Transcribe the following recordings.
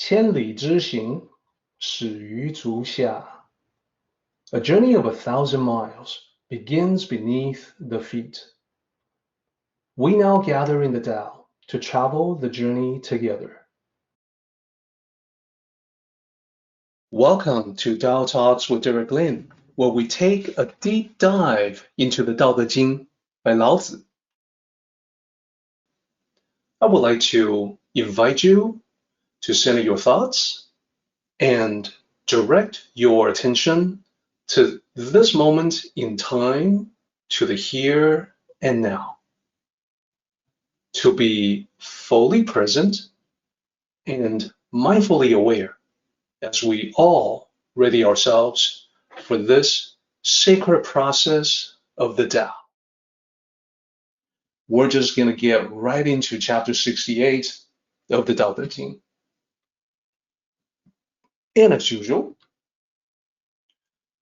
千里之行，始于足下。A journey of 1,000 miles begins beneath the feet. We now gather in the Tao to travel the journey together. Welcome to Tao Talks with Derek Lin, where we take a deep dive into the Daodejing by Lao Zi. I would like to invite you to center your thoughts and direct your attention to this moment in time, to the here and now. To be fully present and mindfully aware as we all ready ourselves for this sacred process of the Tao. We're just going to get right into chapter 68 of the Daodejing. And as usual,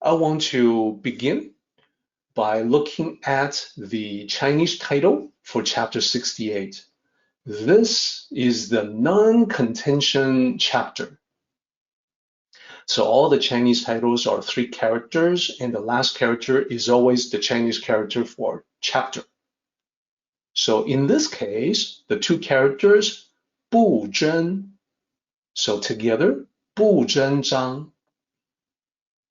I want to begin by looking at the Chinese title for chapter 68. This is the Non-Contention Chapter. So all the Chinese titles are 3 characters, and the last character is always the Chinese character for chapter. So in this case, the 2 characters, 不争, so together, 不争章.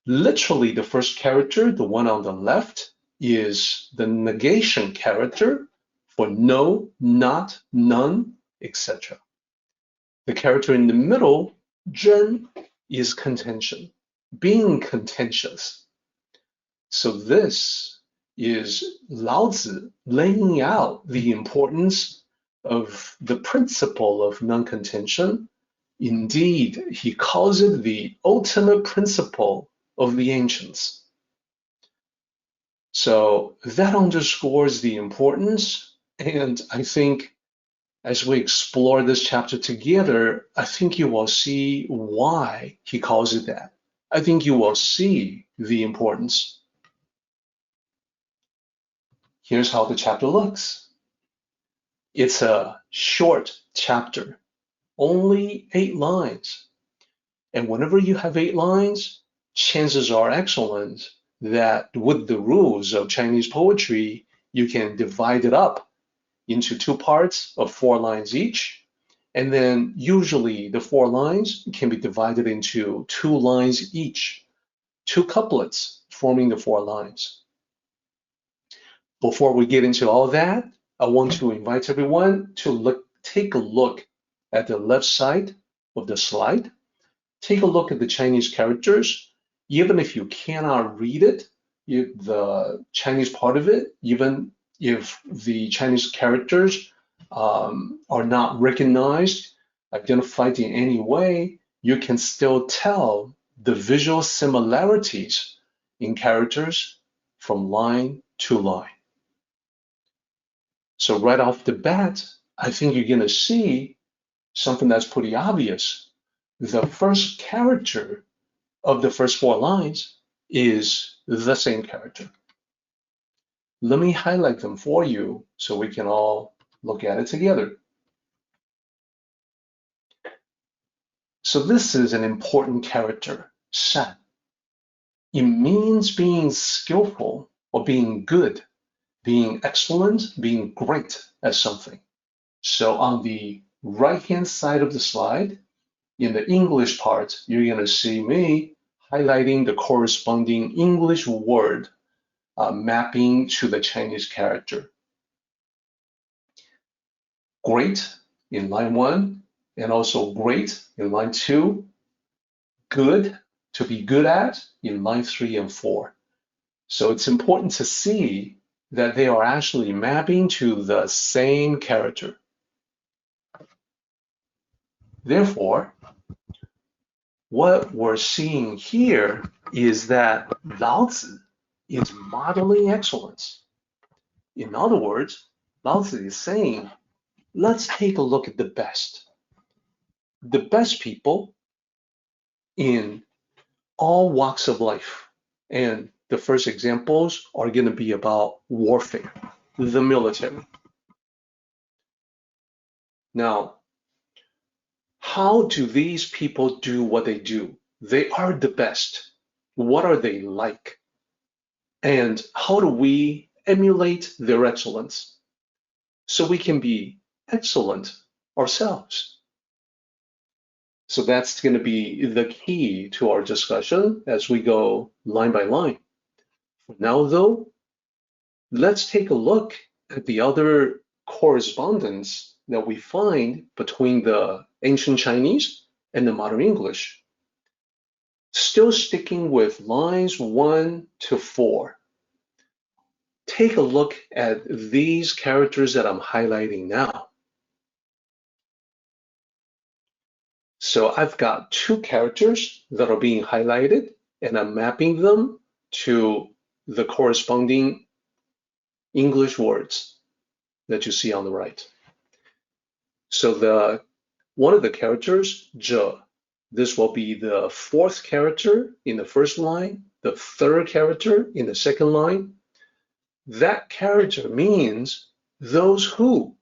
Literally, the first character, the one on the left, is the negation character for no, not, none, etc. The character in the middle, 争, is contention, being contentious. So this is Lao Tzu laying out the importance of the principle of non-contention. Indeed, he calls it the ultimate principle of the ancients. So that underscores the importance, and I think as we explore this chapter together, I think you will see why he calls it that. I think you will see the importance. Here's how the chapter looks. It's a short chapter, only 8 lines. And whenever you have 8 lines, chances are excellent that with the rules of Chinese poetry, you can divide it up into 2 parts of 4 lines each. And then usually the 4 lines can be divided into 2 lines each, 2 couplets forming the 4 lines. Before we get into all that, I want to invite everyone to take a look at the left side of the slide. Take a look at the Chinese characters. Even if you cannot read it, the Chinese part of it, even if the Chinese characters are not recognized, identified in any way, you can still tell the visual similarities in characters from line to line. So right off the bat, I think you're going to see something that's pretty obvious. The first character of the first 4 lines is the same character. Let me highlight them for you so we can all look at it together. So this is an important character,善. It means being skillful or being good, being excellent, being great at something. So on the right-hand side of the slide, in the English part, you're going to see me highlighting the corresponding English word mapping to the Chinese character. Great in line 1, and also great in line 2. Good, to be good at, in line 3 and 4. So it's important to see that they are actually mapping to the same character. Therefore, what we're seeing here is that Lao Tzu is modeling excellence. In other words, Lao Tzu is saying, let's take a look at the best. The best people in all walks of life. And the first examples are going to be about warfare, the military. Now, how do these people do what they do? They are the best. What are they like? And how do we emulate their excellence so we can be excellent ourselves? So that's going to be the key to our discussion as we go line by line. For now, though, let's take a look at the other correspondence that we find between the ancient Chinese and the modern English. Still sticking with lines 1 to 4. Take a look at these characters that I'm highlighting now. So I've got 2 characters that are being highlighted, and I'm mapping them to the corresponding English words that you see on the right. So one of the characters, zhe, this will be the 4th character in the first line, the 3rd character in the second line. That character means those who.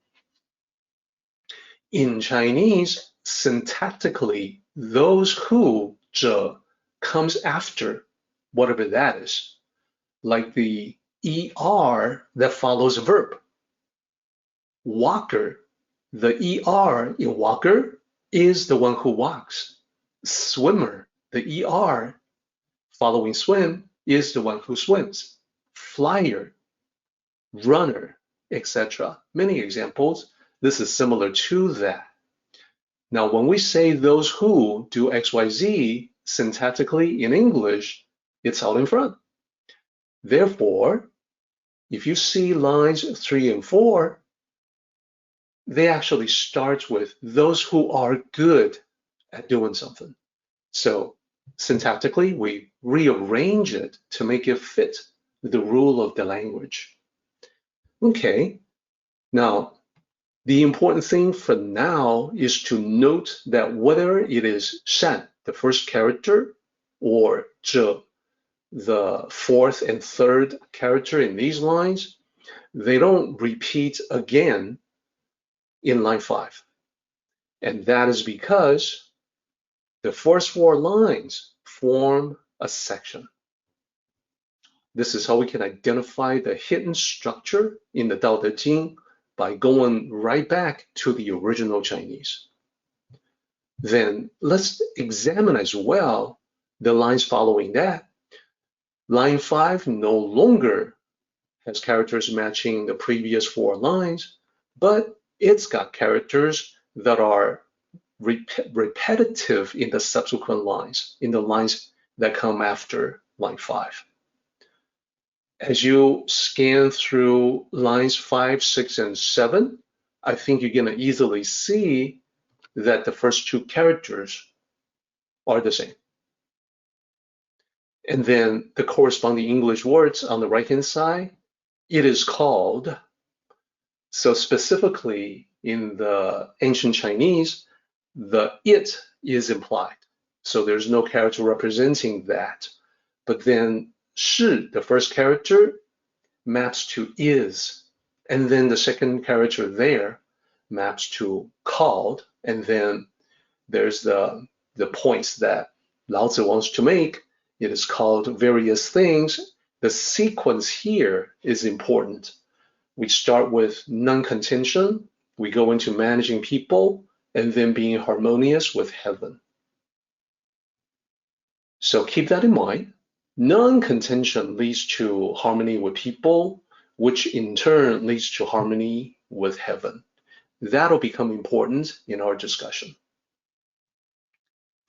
In Chinese, syntactically, those who, zhe, comes after whatever that is, like the er that follows a verb. Walker, the er in walker is the one who walks. Swimmer, the er following swim is the one who swims. Flyer, runner, etc. Many examples. This is similar to that. Now, when we say those who do XYZ syntactically in English, it's out in front. Therefore, if you see lines 3 and 4, they actually start with those who are good at doing something. So syntactically, we rearrange it to make it fit the rule of the language. Okay, now the important thing for now is to note that whether it is shan, the first character, or zhe, the 4th and 3rd character in these lines, they don't repeat again in line 5. And that is because the first 4 lines form a section. This is how we can identify the hidden structure in the Daodejing by going right back to the original Chinese. Then let's examine as well the lines following that. Line 5 no longer has characters matching the previous 4 lines, but it's got characters that are repetitive in the subsequent lines, in the lines that come after line 5. As you scan through lines 5, 6, and 7, I think you're going to easily see that the first 2 characters are the same. And then the corresponding English words on the right-hand side, it is called. So specifically in the ancient Chinese, the it is implied. So there's no character representing that. But then shi, the first character, maps to is. And then the second character there maps to called. And then there's the points that Lao Tzu wants to make. It is called various things. The sequence here is important. We start with non-contention, we go into managing people, and then being harmonious with heaven. So keep that in mind. Non-contention leads to harmony with people, which in turn leads to harmony with heaven. That'll become important in our discussion.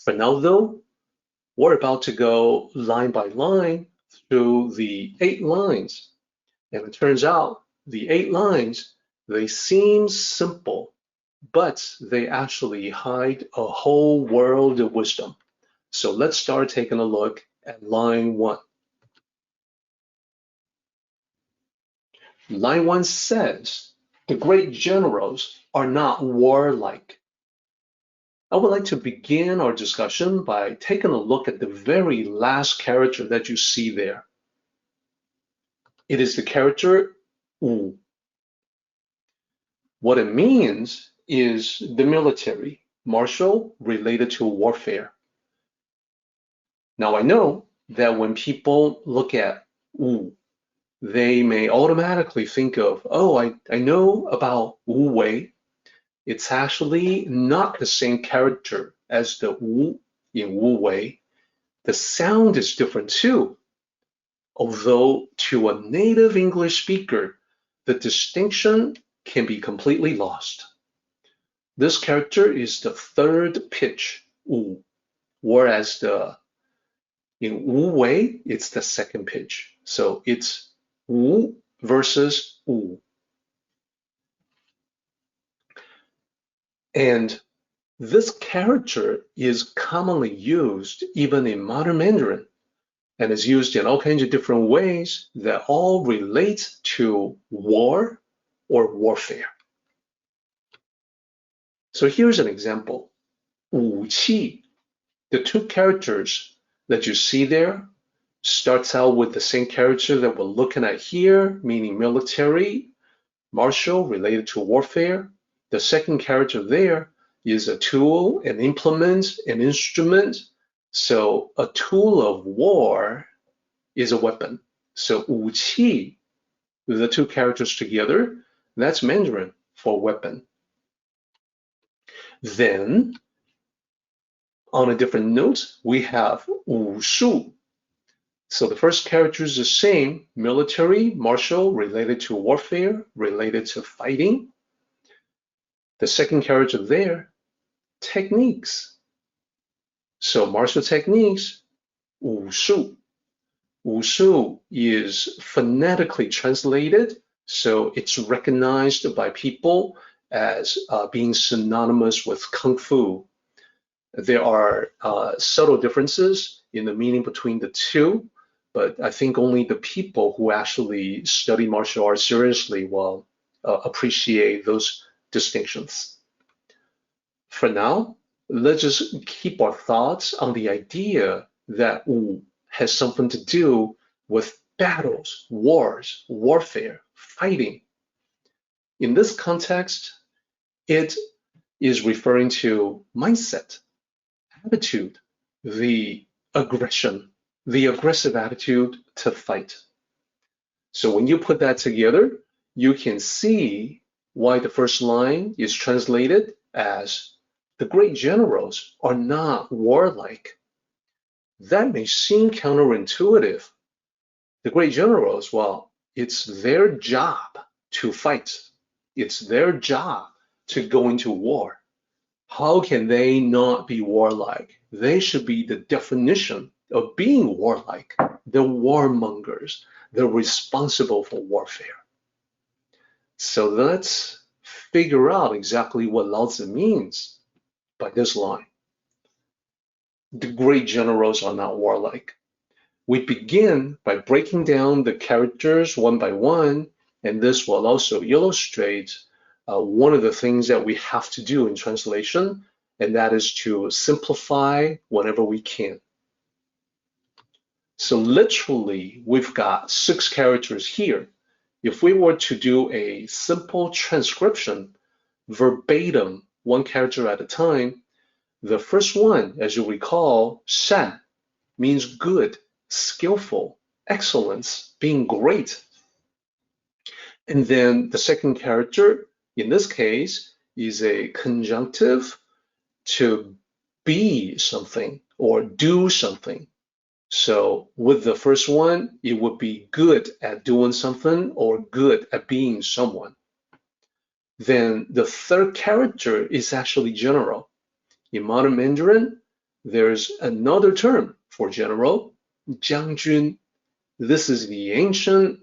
For now, though, we're about to go line by line through the 8 lines. And it turns out the 8 lines, they seem simple, but they actually hide a whole world of wisdom. So let's start taking a look at line 1. Line 1 says, the great generals are not warlike. I would like to begin our discussion by taking a look at the very last character that you see there. It is the character wu. What it means is the military, martial, related to warfare. Now I know that when people look at wu, they may automatically think of, oh, I know about wu wei. It's actually not the same character as the wu in wu wei. The sound is different too. Although to a native English speaker, the distinction can be completely lost. This character is the third pitch, wu, whereas in wu wei, it's the second pitch. So it's wu versus wu. And this character is commonly used even in modern Mandarin, and is used in all kinds of different ways that all relate to war or warfare. So here's an example. 武器, the two characters that you see there starts out with the same character that we're looking at here, meaning military, martial, related to warfare. The second character there is a tool, an implement, an instrument. So a tool of war is a weapon. So 武器, the two characters together, that's Mandarin for weapon. Then, on a different note, we have 武术. So the first character is the same, military, martial, related to warfare, related to fighting. The second character there, techniques. So martial techniques, 武术. 武术 is phonetically translated, so it's recognized by people as being synonymous with Kung Fu. There are subtle differences in the meaning between the two, but I think only the people who actually study martial arts seriously will appreciate those distinctions. For now, let's just keep our thoughts on the idea that Wu has something to do with battles, wars, warfare, fighting. In this context, it is referring to mindset, attitude, the aggression, the aggressive attitude to fight. So when you put that together, you can see why the first line is translated as the great generals are not warlike. That may seem counterintuitive. The great generals, well, it's their job to fight. It's their job to go into war. How can they not be warlike? They should be the definition of being warlike. They're warmongers. They're responsible for warfare. So let's figure out exactly what Lao Tzu means by this line. The great generals are not warlike. We begin by breaking down the characters one by one, and this will also illustrate one of the things that we have to do in translation, and that is to simplify whenever we can. So literally, we've got 6 characters here. If we were to do a simple transcription, verbatim, one character at a time, the first one, as you recall, 善, means good, skillful, excellence, being great. And then the second character, in this case, is a conjunctive to be something or do something. So with the first one, it would be good at doing something or good at being someone. Then the third character is actually general. In modern Mandarin, there's another term for general, 将军. This is the ancient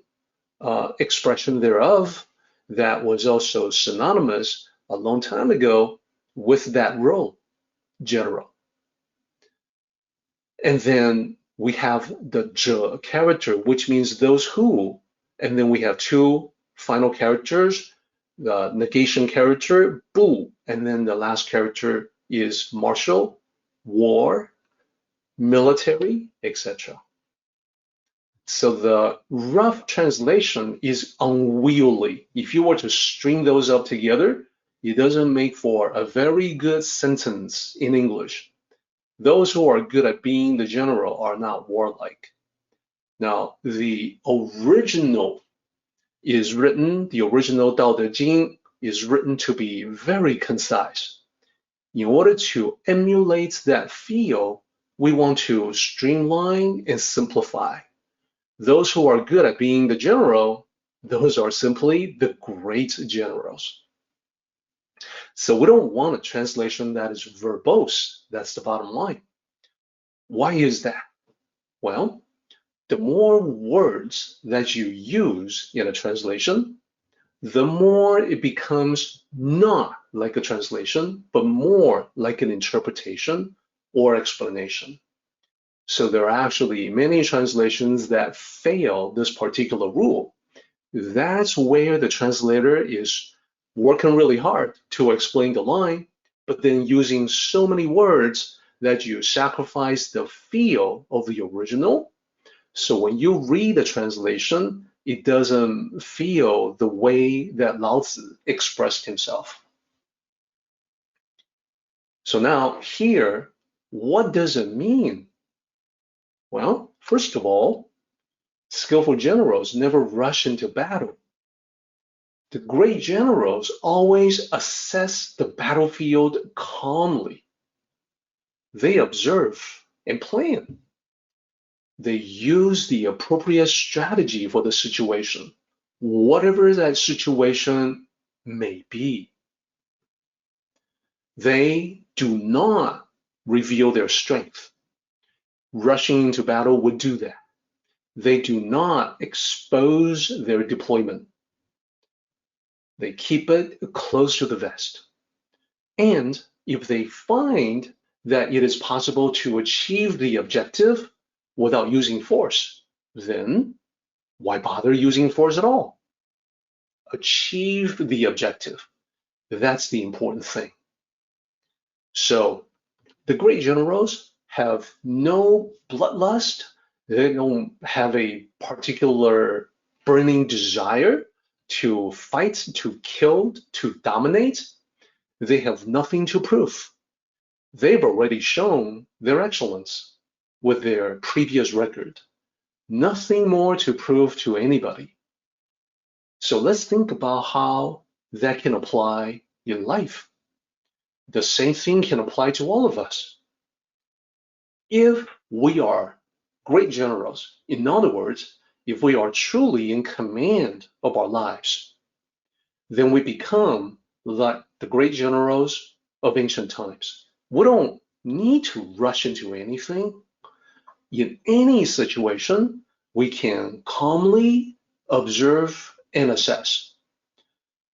expression thereof that was also synonymous a long time ago with that role, general. And then we have the 者 character, which means those who, and then we have 2 final characters, the negation character, 不, and then the last character is martial, war, military, etc. So the rough translation is unwieldy. If you were to string those up together, it doesn't make for a very good sentence in English. Those who are good at being the general are not warlike. Now, the original Daodejing is written to be very concise. In order to emulate that feel, we want to streamline and simplify. Those who are good at being the general, those are simply the great generals. So we don't want a translation that is verbose. That's the bottom line. Why is that? Well, the more words that you use in a translation, the more it becomes not like a translation, but more like an interpretation or explanation. So there are actually many translations that fail this particular rule. That's where the translator is working really hard to explain the line, but then using so many words that you sacrifice the feel of the original. So when you read the translation, it doesn't feel the way that Lao Tzu expressed himself. So now here, what does it mean? Well, first of all, skillful generals never rush into battle. The great generals always assess the battlefield calmly. They observe and plan. They use the appropriate strategy for the situation, whatever that situation may be. They do not reveal their strength. Rushing into battle would do that. They do not expose their deployment. They keep it close to the vest. And if they find that it is possible to achieve the objective without using force, then why bother using force at all? Achieve the objective. That's the important thing. So the great generals have no bloodlust. They don't have a particular burning desire to fight, to kill, to dominate. They have nothing to prove. They've already shown their excellence with their previous record. Nothing more to prove to anybody. So let's think about how that can apply in life. The same thing can apply to all of us. If we are great generals, in other words, if we are truly in command of our lives, then we become like the great generals of ancient times. We don't need to rush into anything. In any situation, we can calmly observe and assess.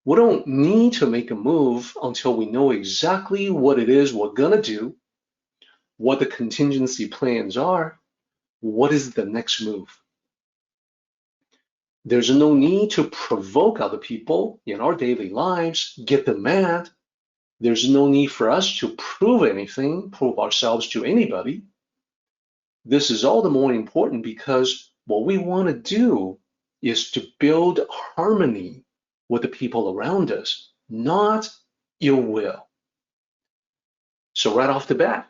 We don't need to make a move until we know exactly what it is we're gonna do, what the contingency plans are, what is the next move. There's no need to provoke other people in our daily lives, get them mad. There's no need for us to prove anything, prove ourselves to anybody. This is all the more important because what we want to do is to build harmony with the people around us, not ill will. So right off the bat,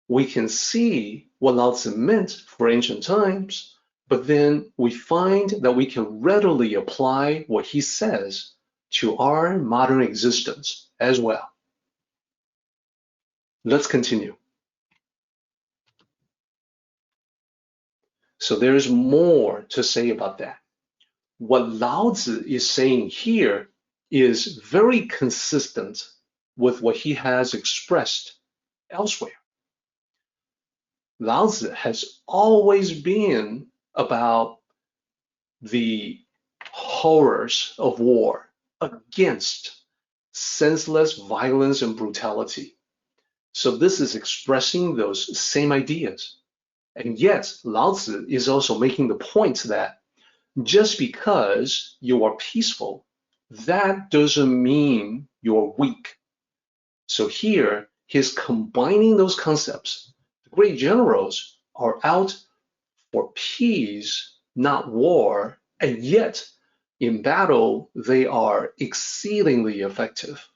we can see what Lao Tzu meant for ancient times, but then we find that we can readily apply what he says to our modern existence as well. Let's continue. So there's more to say about that. What Lao Tzu is saying here is very consistent with what he has expressed elsewhere. Lao Tzu has always been about the horrors of war against senseless violence and brutality. So this is expressing those same ideas. And yet, Lao Tzu is also making the point that just because you are peaceful, that doesn't mean you're weak. So here, he's combining those concepts. The great generals are out for peace, not war, and yet in battle, they are exceedingly effective.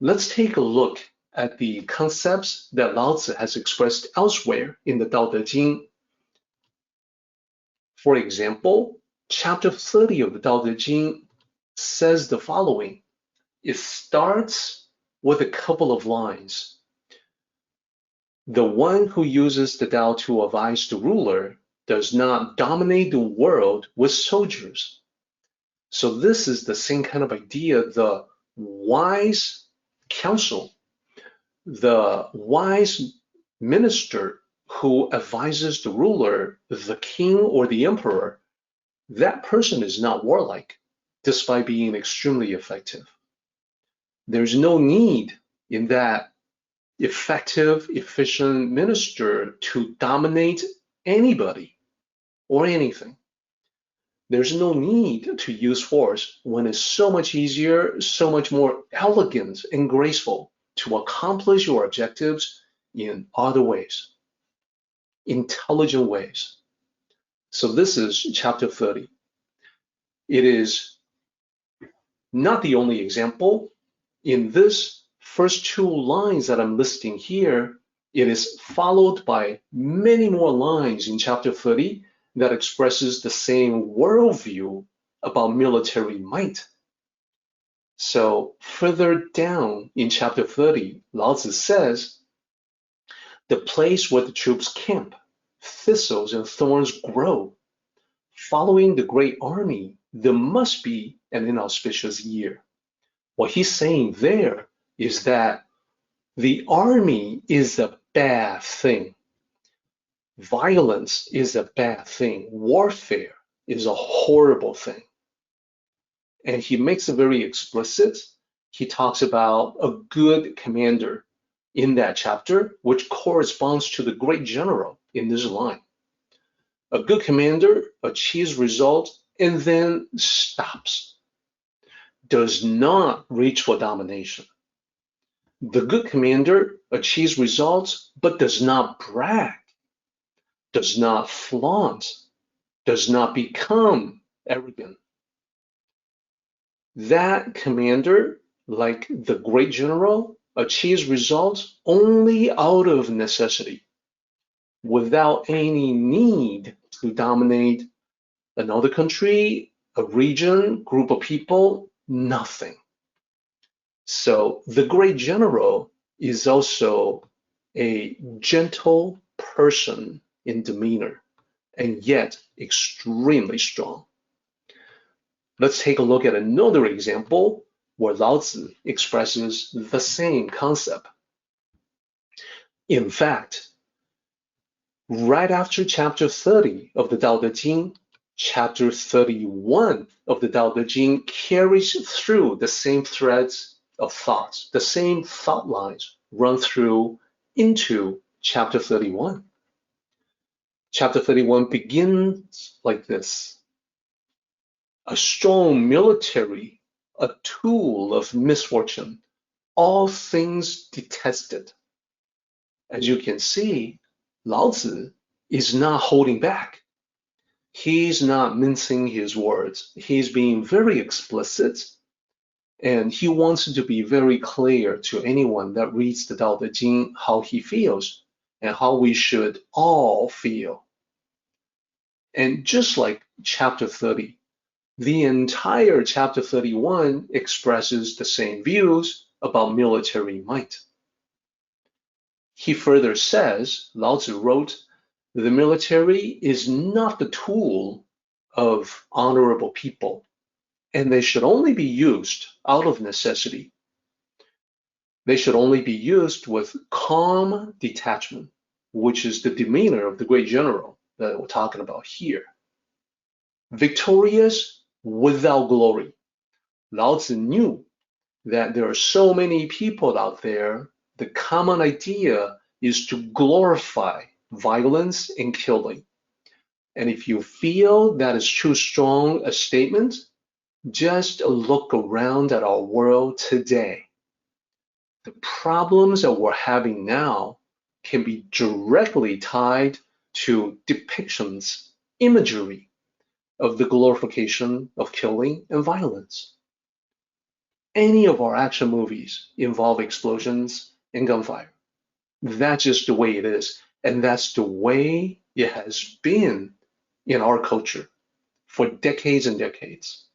Let's take a look at the concepts that Lao Tzu has expressed elsewhere in the Daodejing. For example, chapter 30 of the Daodejing says the following. It starts with a couple of lines. The one who uses the Tao to advise the ruler does not dominate the world with soldiers. So this is the same kind of idea, the wise counsel, the wise minister who advises the ruler, the king or the emperor. That person is not warlike, despite being extremely effective. There's no need in that effective, efficient minister to dominate anybody or anything. There's no need to use force when it's so much easier, so much more elegant and graceful to accomplish your objectives in other ways, intelligent ways. So this is chapter 30. It is not the only example. In this first two lines that I'm listing here, it is followed by many more lines in chapter 30 that expresses the same worldview about military might. So further down in chapter 30, Lao Tzu says, the place where the troops camp, thistles and thorns grow. Following the great army, there must be an inauspicious year. What he's saying there is that the army is a bad thing. Violence is a bad thing. Warfare is a horrible thing. And he makes it very explicit. He talks about a good commander in that chapter, which corresponds to the great general in this line. A good commander achieves results and then stops, does not reach for domination. The good commander achieves results but does not brag, does not flaunt, does not become arrogant. That commander, like the great general, achieves results only out of necessity, without any need to dominate another country, a region, group of people, nothing. So the great general is also a gentle person in demeanor, and yet extremely strong. Let's take a look at another example where Lao Tzu expresses the same concept. In fact, right after chapter 30 of the Daodejing, chapter 31 of the Daodejing carries through the same threads of thoughts, the same thought lines run through into chapter 31. Chapter 31 begins like this. A strong military, a tool of misfortune, all things detested. As you can see, Lao Tzu is not holding back. He's not mincing his words. He's being very explicit, and he wants to be very clear to anyone that reads the Daodejing how he feels and how we should all feel. And just like chapter 30, the entire chapter 31 expresses the same views about military might. He further says, Lao Tzu wrote, the military is not the tool of honorable people, and they should only be used out of necessity. They should only be used with calm detachment, which is the demeanor of the great general that we're talking about here. Victorious without glory. Lao Tzu knew that there are so many people out there, the common idea is to glorify violence and killing. And if you feel that is too strong a statement, just look around at our world today. The problems that we're having now can be directly tied to depictions, imagery of the glorification of killing and violence. any of our action movies involve explosions and gunfire. That's just the way it is. And that's the way it has been in our culture for decades and decades.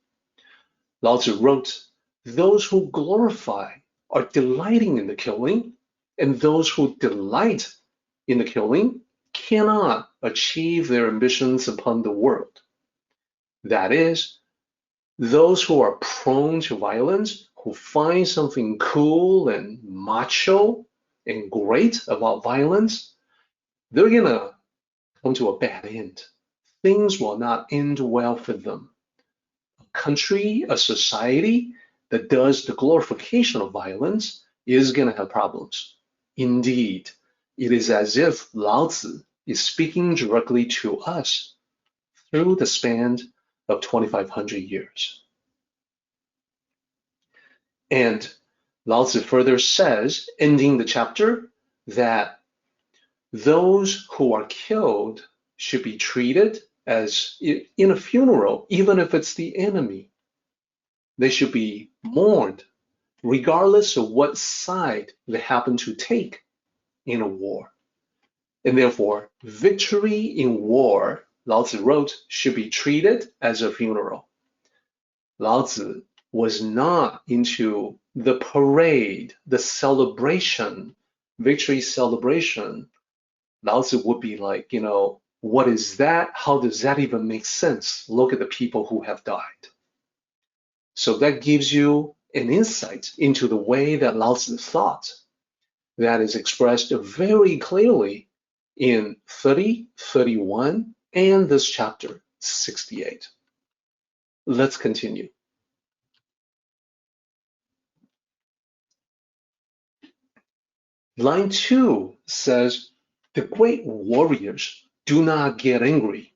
Lao Tzu wrote, those who glorify are delighting in the killing, and those who delight in the killing cannot achieve their ambitions upon the world. That is, those who are prone to violence, who find something cool and macho and great about violence, they're gonna come to a bad end. Things will not end well for them. A country, a society that does the glorification of violence is gonna have problems. Indeed, it is as if Lao Tzu is speaking directly to us through the span of 2,500 years. And Lao Tzu further says, ending the chapter, that those who are killed should be treated as in a funeral, even if it's the enemy. They should be mourned, regardless of what side they happen to take in a war. And therefore, victory in war, Lao Tzu wrote, should be treated as a funeral. Lao Tzu was not into the parade, the celebration, victory celebration. Lao Tzu would be like, what is that? How does that even make sense? Look at the people who have died. So that gives you an insight into the way that Lao Tzu thought. That is expressed very clearly in 30, 31, and this chapter 68. Let's continue. Line 2 says, the great warriors do not get angry.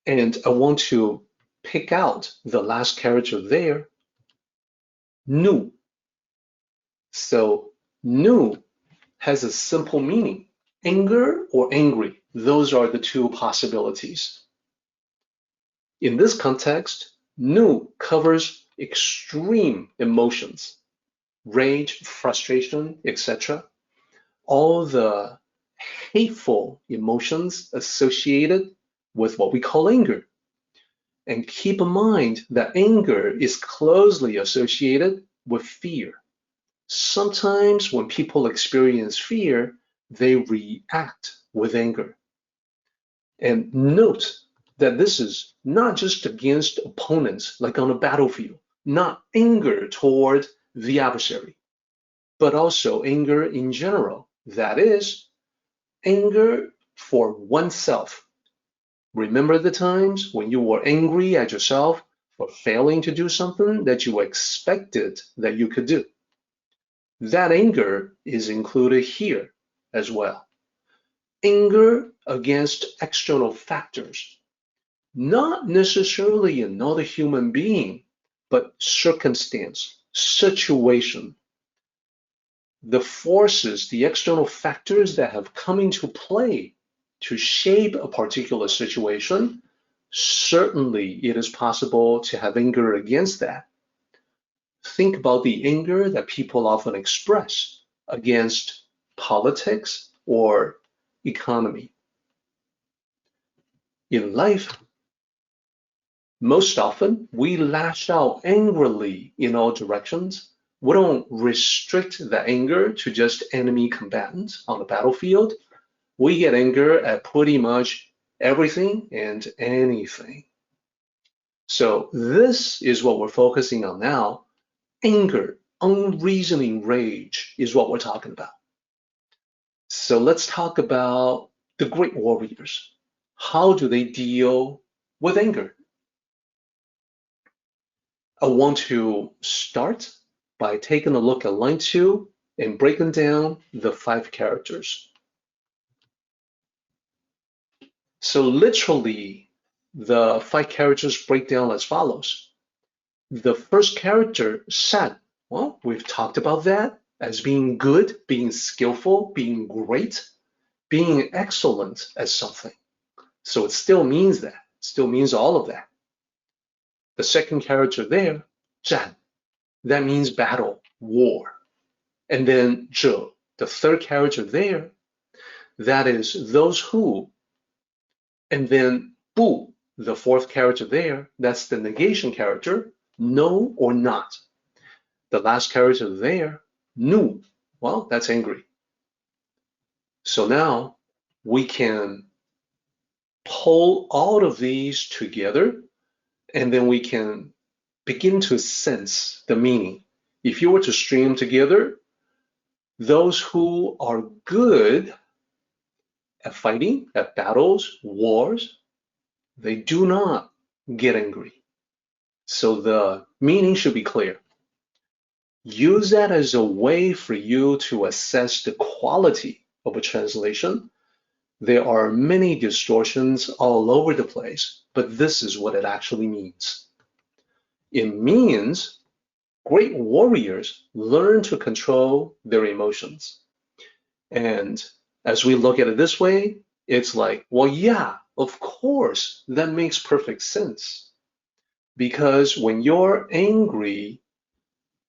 And I want to pick out the last character there, nu. So nu has a simple meaning, anger or angry. Those are the two possibilities. In this context, nu covers extreme emotions, rage, frustration, etc. All the hateful emotions associated with what we call anger. And keep in mind that anger is closely associated with fear. Sometimes when people experience fear, they react with anger. And note that this is not just against opponents, like on a battlefield, not anger toward the adversary, but also anger in general. That is, anger for oneself. Remember the times when you were angry at yourself for failing to do something that you expected that you could do. That anger is included here as well. Anger against external factors, not necessarily another human being, but circumstance, situation. The forces, the external factors that have come into play to shape a particular situation, certainly it is possible to have anger against that. Think about the anger that people often express against politics or economy. In life, most often we lash out angrily in all directions. We don't restrict the anger to just enemy combatants on the battlefield. We get anger at pretty much everything and anything. So this is what we're focusing on now. Anger, unreasoning rage is what we're talking about. So let's talk about the great warriors. How do they deal with anger? I want to start by taking a look at line 2 and breaking down the 5 characters. So literally, the 5 characters break down as follows. The first character, san, well, we've talked about that as being good, being skillful, being great, being excellent at something. So it still means that, still means all of that. The second character there, zhan, that means battle, war. And then 者, the third character there, that is those who. And then 不, the fourth character there, that's the negation character, no or not. The last character there, 怒, well, that's angry. So now we can pull all of these together, and then we can begin to sense the meaning. If you were to string them together, those who are good at fighting, at battles, wars, they do not get angry. So the meaning should be clear. Use that as a way for you to assess the quality of a translation. There are many distortions all over the place, but this is what it actually means. It means great warriors learn to control their emotions. And as we look at it this way, it's like, well, yeah, of course, that makes perfect sense. Because when you're angry,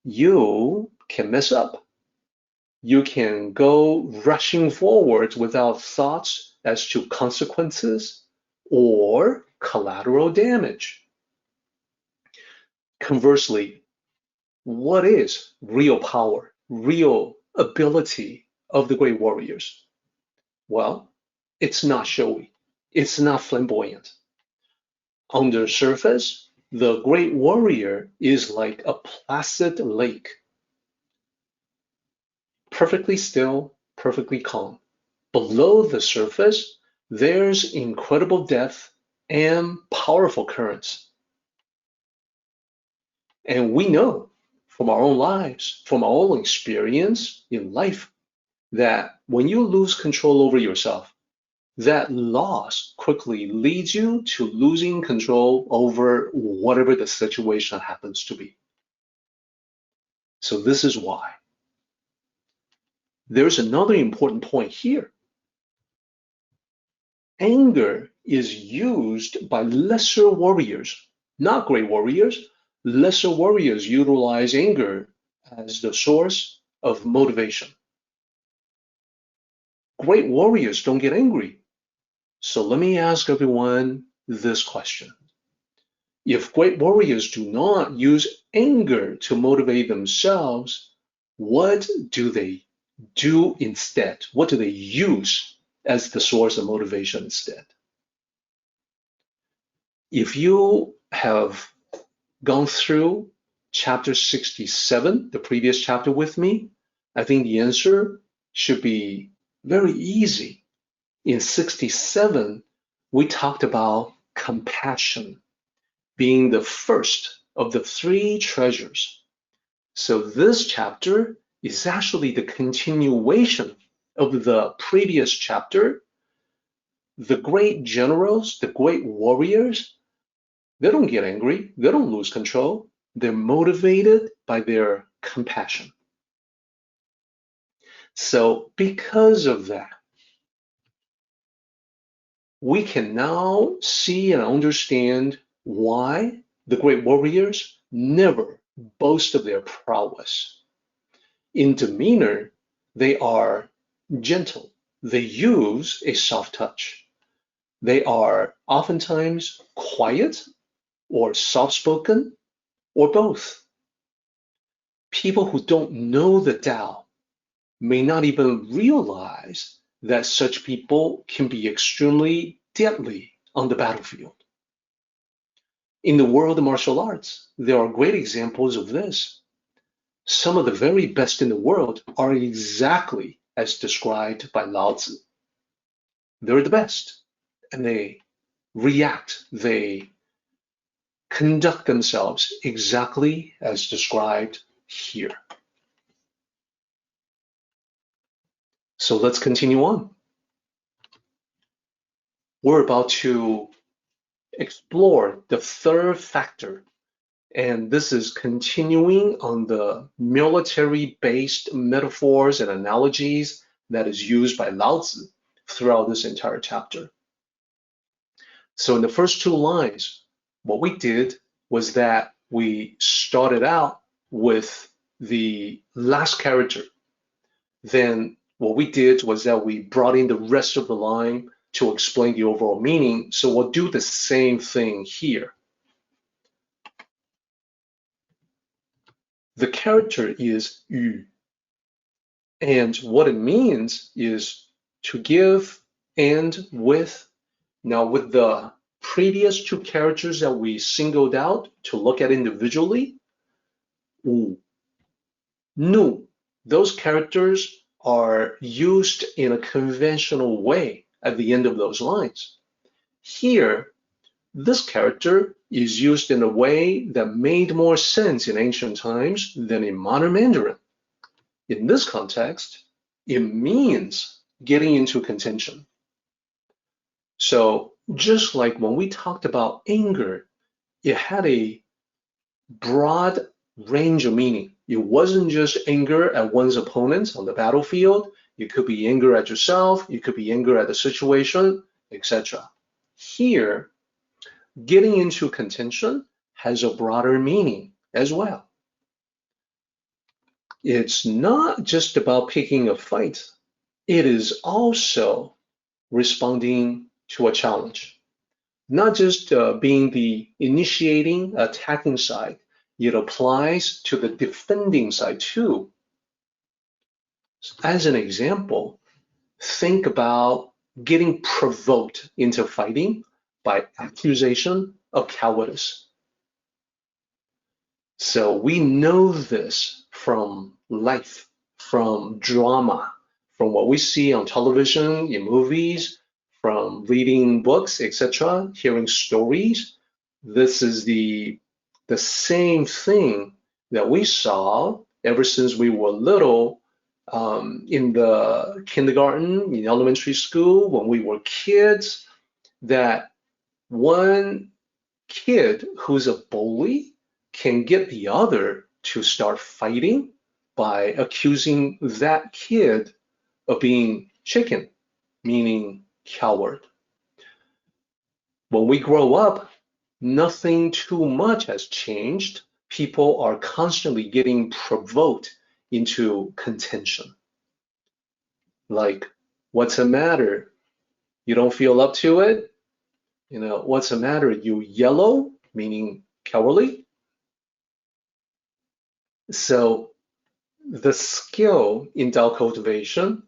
you can mess up. You can go rushing forward without thoughts as to consequences or collateral damage. Conversely, what is real power, real ability of the great warriors? Well, it's not showy. It's not flamboyant. On the surface, the great warrior is like a placid lake, perfectly still, perfectly calm. Below the surface, there's incredible depth and powerful currents. And we know from our own lives, from our own experience in life, that when you lose control over yourself, that loss quickly leads you to losing control over whatever the situation happens to be. So this is why. There's another important point here. Anger is used by lesser warriors, not great warriors. Lesser warriors utilize anger as the source of motivation. Great warriors don't get angry. So let me ask everyone this question. If great warriors do not use anger to motivate themselves, what do they do instead? What do they use as the source of motivation instead? If you have gone through chapter 67, the previous chapter with me, I think the answer should be very easy. In 67, we talked about compassion being the first of the three treasures. So this chapter is actually the continuation of the previous chapter. The great generals, the great warriors, they don't get angry, they don't lose control. They're motivated by their compassion. So because of that, we can now see and understand why the great warriors never boast of their prowess. In demeanor, they are gentle. They use a soft touch. They are oftentimes quiet or soft-spoken or both. People who don't know the Tao may not even realize that such people can be extremely deadly on the battlefield. In the world of martial arts, there are great examples of this. Some of the very best in the world are exactly as described by Lao Tzu. They're the best, and they react, they conduct themselves exactly as described here. So let's continue on. We're about to explore the third factor, and this is continuing on the military-based metaphors and analogies that is used by Lao Tzu throughout this entire chapter. So in the first two lines, what we did was that we started out with the last character, then what we did was that we brought in the rest of the line to explain the overall meaning. So we'll do the same thing here. The character is yu, and what it means is to give and with. Now with the previous two characters that we singled out to look at individually, wu, nu, those characters are used in a conventional way at the end of those lines. Here, this character is used in a way that made more sense in ancient times than in modern Mandarin. In this context, it means getting into contention. So just like when we talked about anger, it had a broad range of meaning. It wasn't just anger at one's opponents on the battlefield. It could be anger at yourself. It could be anger at the situation, etc. Here, getting into contention has a broader meaning as well. It's not just about picking a fight. It is also responding to a challenge. Not just being the initiating, attacking side. It applies to the defending side too. As an example, think about getting provoked into fighting by accusation of cowardice. So we know this from life, from drama, from what we see on television, in movies, from reading books, etc., hearing stories. This is the same thing that we saw ever since we were little, in the kindergarten, in elementary school, when we were kids, that one kid who's a bully can get the other to start fighting by accusing that kid of being chicken, meaning coward. When we grow up, nothing too much has changed. People are constantly getting provoked into contention. Like, what's the matter? You don't feel up to it? You know, what's the matter? You yellow, meaning cowardly? So the skill in Tao cultivation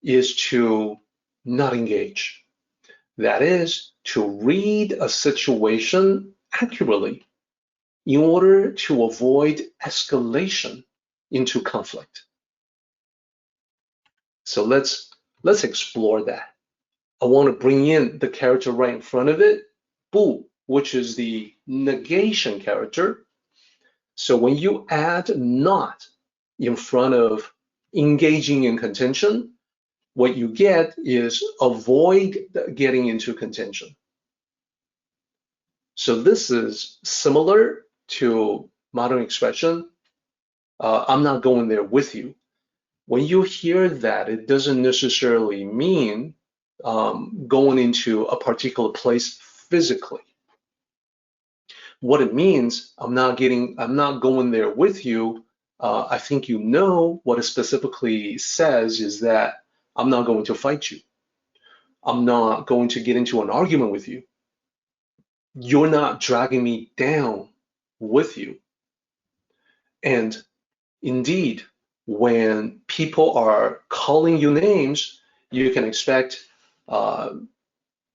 is to not engage. That is, to read a situation accurately in order to avoid escalation into conflict. So let's explore that. I want to bring in the character right in front of it, bu, which is the negation character. So when you add not in front of engaging in contention, what you get is avoid getting into contention. So this is similar to modern expression, I'm not going there with you. When you hear that, it doesn't necessarily mean going into a particular place physically. What it means, I'm not going there with you. I think you know what it specifically says is that I'm not going to fight you. I'm not going to get into an argument with you. You're not dragging me down with you. And indeed, when people are calling you names, you can expect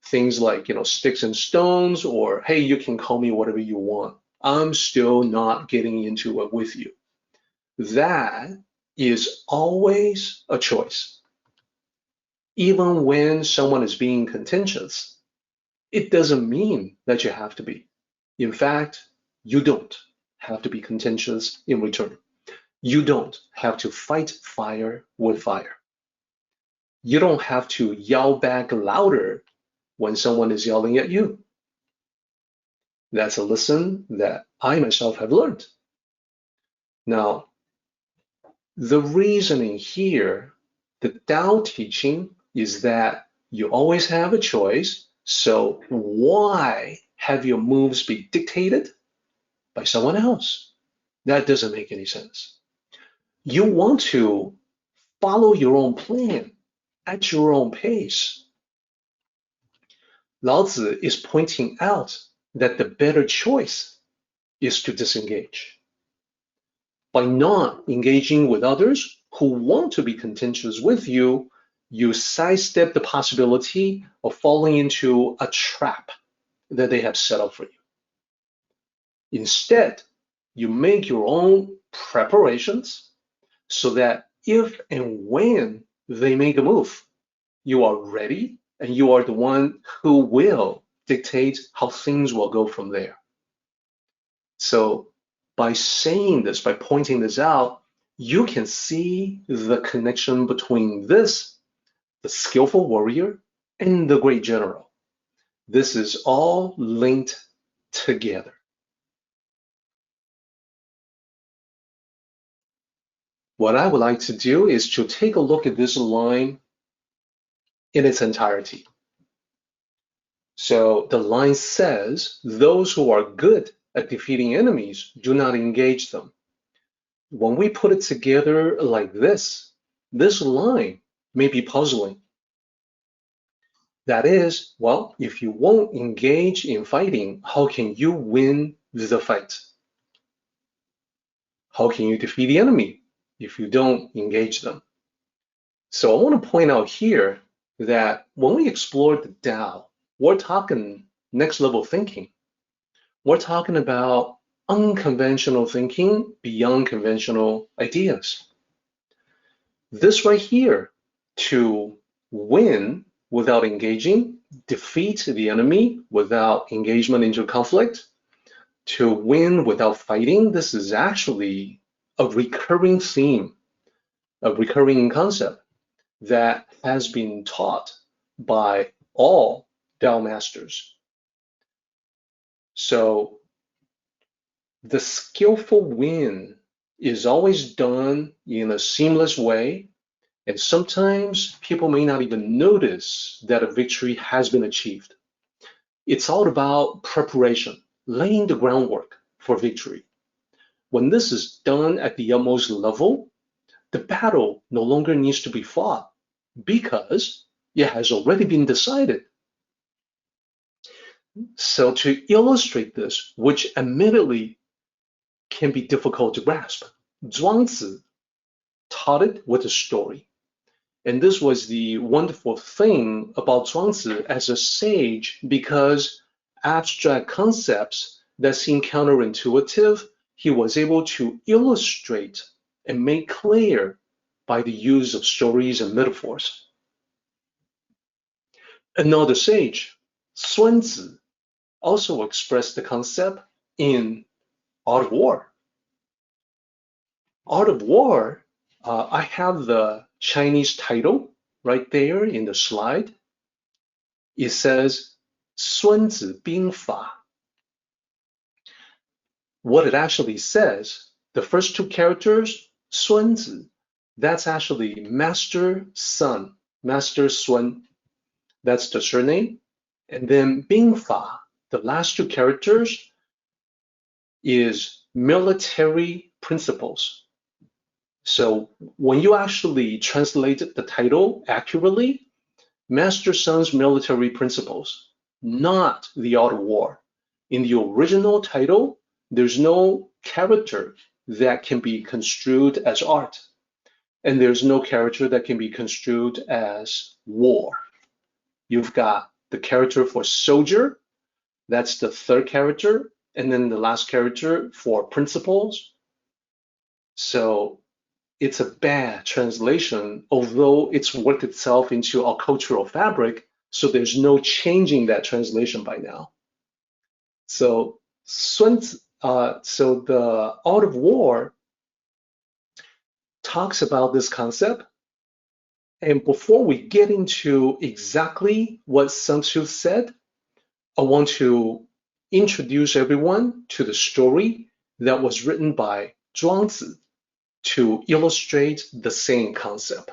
things like, sticks and stones, or, hey, you can call me whatever you want. I'm still not getting into it with you. That is always a choice. Even when someone is being contentious, it doesn't mean that you have to be. In fact, you don't have to be contentious in return. You don't have to fight fire with fire. You don't have to yell back louder when someone is yelling at you. That's a lesson that I myself have learned. Now, the reasoning here, the Tao teaching, is that you always have a choice. So why have your moves be dictated by someone else? That doesn't make any sense. You want to follow your own plan at your own pace. Lao Tzu is pointing out that the better choice is to disengage. By not engaging with others who want to be contentious with you, you sidestep the possibility of falling into a trap that they have set up for you. Instead, you make your own preparations so that if and when they make a move, you are ready and you are the one who will dictate how things will go from there. So by saying this, by pointing this out, you can see the connection between this, the skillful warrior, and the great general. This is all linked together. What I would like to do is to take a look at this line in its entirety. So the line says, those who are good at defeating enemies do not engage them. When we put it together like this line may be puzzling. That is, well, if you won't engage in fighting, how can you win the fight? How can you defeat the enemy if you don't engage them? So I want to point out here that when we explore the Tao, we're talking next level thinking. We're talking about unconventional thinking beyond conventional ideas. This right here, to win without engaging, defeat the enemy without engagement into conflict, to win without fighting, this is actually a recurring theme, a recurring concept that has been taught by all Tao masters. So the skillful win is always done in a seamless way, and sometimes people may not even notice that a victory has been achieved. It's all about preparation, laying the groundwork for victory. When this is done at the utmost level, the battle no longer needs to be fought because it has already been decided. So to illustrate this, which admittedly can be difficult to grasp, Zhuangzi taught it with a story. And this was the wonderful thing about Zhuangzi as a sage, because abstract concepts that seem counterintuitive, he was able to illustrate and make clear by the use of stories and metaphors. Another sage, Zhuangzi, also expressed the concept in Art of War. Art of War, I have the Chinese title right there in the slide. It says 孙子兵法. What it actually says, the first two characters, 孙子, that's actually master son, master Sun. That's the surname. And then 兵法, the last two characters, is military principles. So when you actually translate the title accurately, Master Sun's military principles, not the Art of War. In the original title, there's no character that can be construed as art, and there's no character that can be construed as war. You've got the character for soldier, that's the third character, and then the last character for principles. So it's a bad translation, although it's worked itself into our cultural fabric, so there's no changing that translation by now. So, so the Art of War talks about this concept. And before we get into exactly what Sun Tzu said, I want to introduce everyone to the story that was written by Zhuangzi to illustrate the same concept.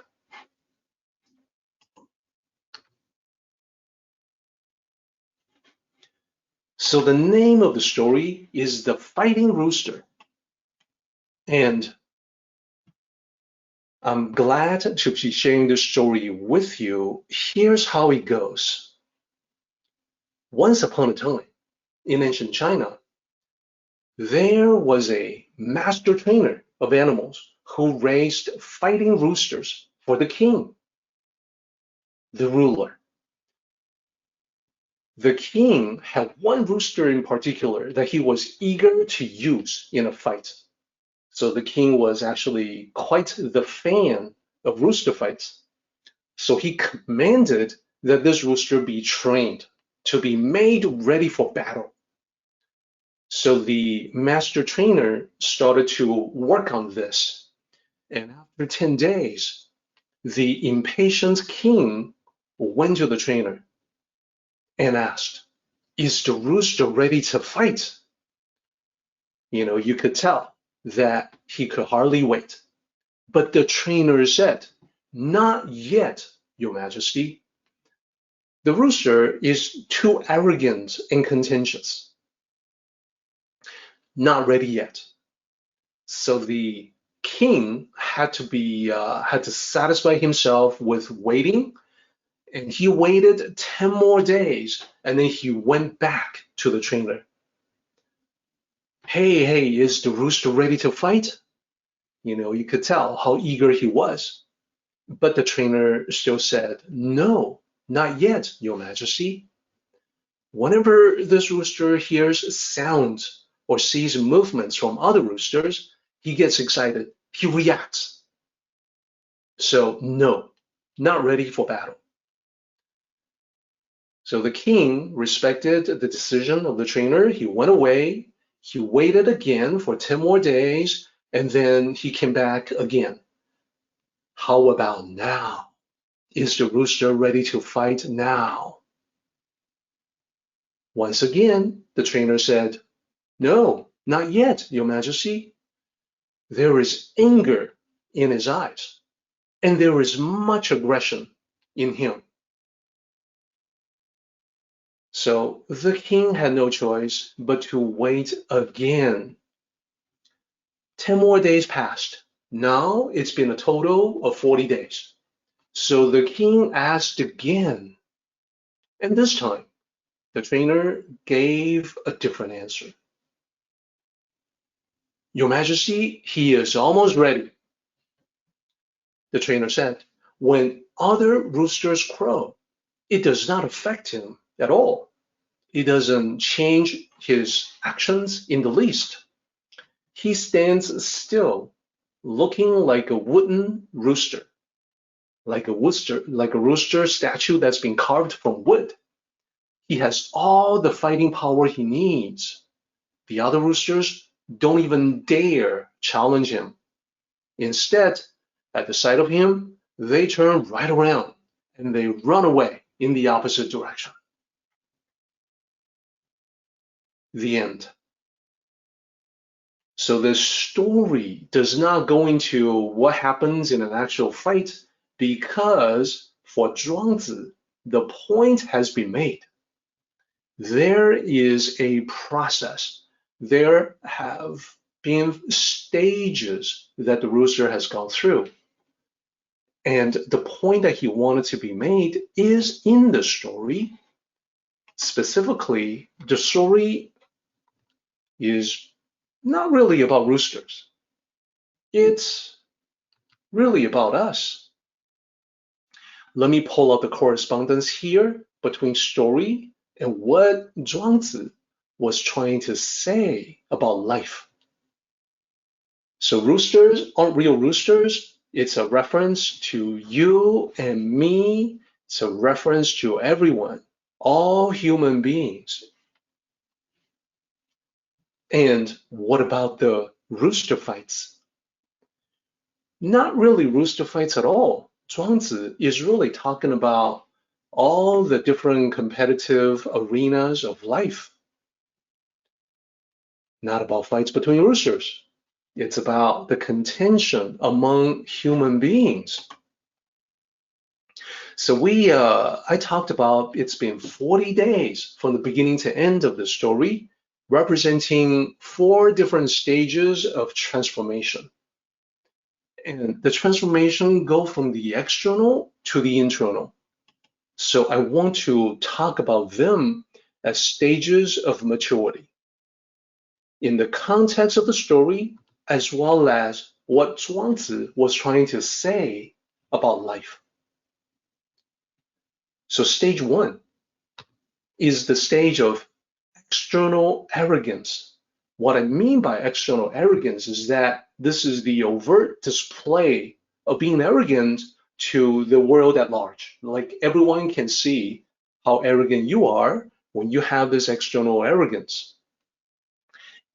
So the name of the story is The Fighting Rooster. And I'm glad to be sharing this story with you. Here's how it goes. Once upon a time, in ancient China, there was a master trainer of animals who raised fighting roosters for the king, the ruler. The king had one rooster in particular that he was eager to use in a fight. So the king was actually quite the fan of rooster fights. So he commanded that this rooster be trained to be made ready for battle. So the master trainer started to work on this. And after 10 days, the impatient king went to the trainer and asked, "Is the rooster ready to fight?" You could tell that he could hardly wait. But the trainer said, "Not yet, Your Majesty. The rooster is too arrogant and contentious. Not ready yet." So the king had to satisfy himself with waiting, and he waited 10 more days, and then he went back to the trainer. Hey, is the rooster ready to fight? You could tell how eager he was. But the trainer still said, "No, not yet, Your Majesty. Whenever this rooster hears sounds or sees movements from other roosters, he gets excited. He reacts. So no, not ready for battle." So the king respected the decision of the trainer. He went away. He waited again for 10 more days, and then he came back again. "How about now? Is the rooster ready to fight now?" Once again, the trainer said, "No, not yet, Your Majesty. There is anger in his eyes, and there is much aggression in him." So the king had no choice but to wait again. 10 more days passed. Now it's been a total of 40 days. So the king asked again. And this time, the trainer gave a different answer. "Your Majesty, he is almost ready." The trainer said, "When other roosters crow, it does not affect him at all. It doesn't change his actions in the least. He stands still, looking like a wooden rooster, like a rooster statue that's been carved from wood. He has all the fighting power he needs. The other roosters don't even dare challenge him. Instead, at the sight of him, they turn right around and they run away in the opposite direction." The end. So the story does not go into what happens in an actual fight, because for Zhuangzi, the point has been made. There is a process. There have been stages that the rooster has gone through. And the point that he wanted to be made is in the story. Specifically, the story is not really about roosters. It's really about us. Let me pull up the correspondence here between story and what Zhuangzi was trying to say about life. So roosters aren't real roosters. It's a reference to you and me. It's a reference to everyone, all human beings. And what about the rooster fights? Not really rooster fights at all. Zhuangzi is really talking about all the different competitive arenas of life. Not about fights between roosters. It's about the contention among human beings. So I talked about it's been 40 days from the beginning to end of the story. representing 4 different stages of transformation. And the transformation go from the external to the internal. So I want to talk about them as stages of maturity in the context of the story, as well as what Zhuangzi was trying to say about life. So stage 1 is the stage of external arrogance. What I mean by external arrogance is that this is the overt display of being arrogant to the world at large. Like everyone can see how arrogant you are when you have this external arrogance.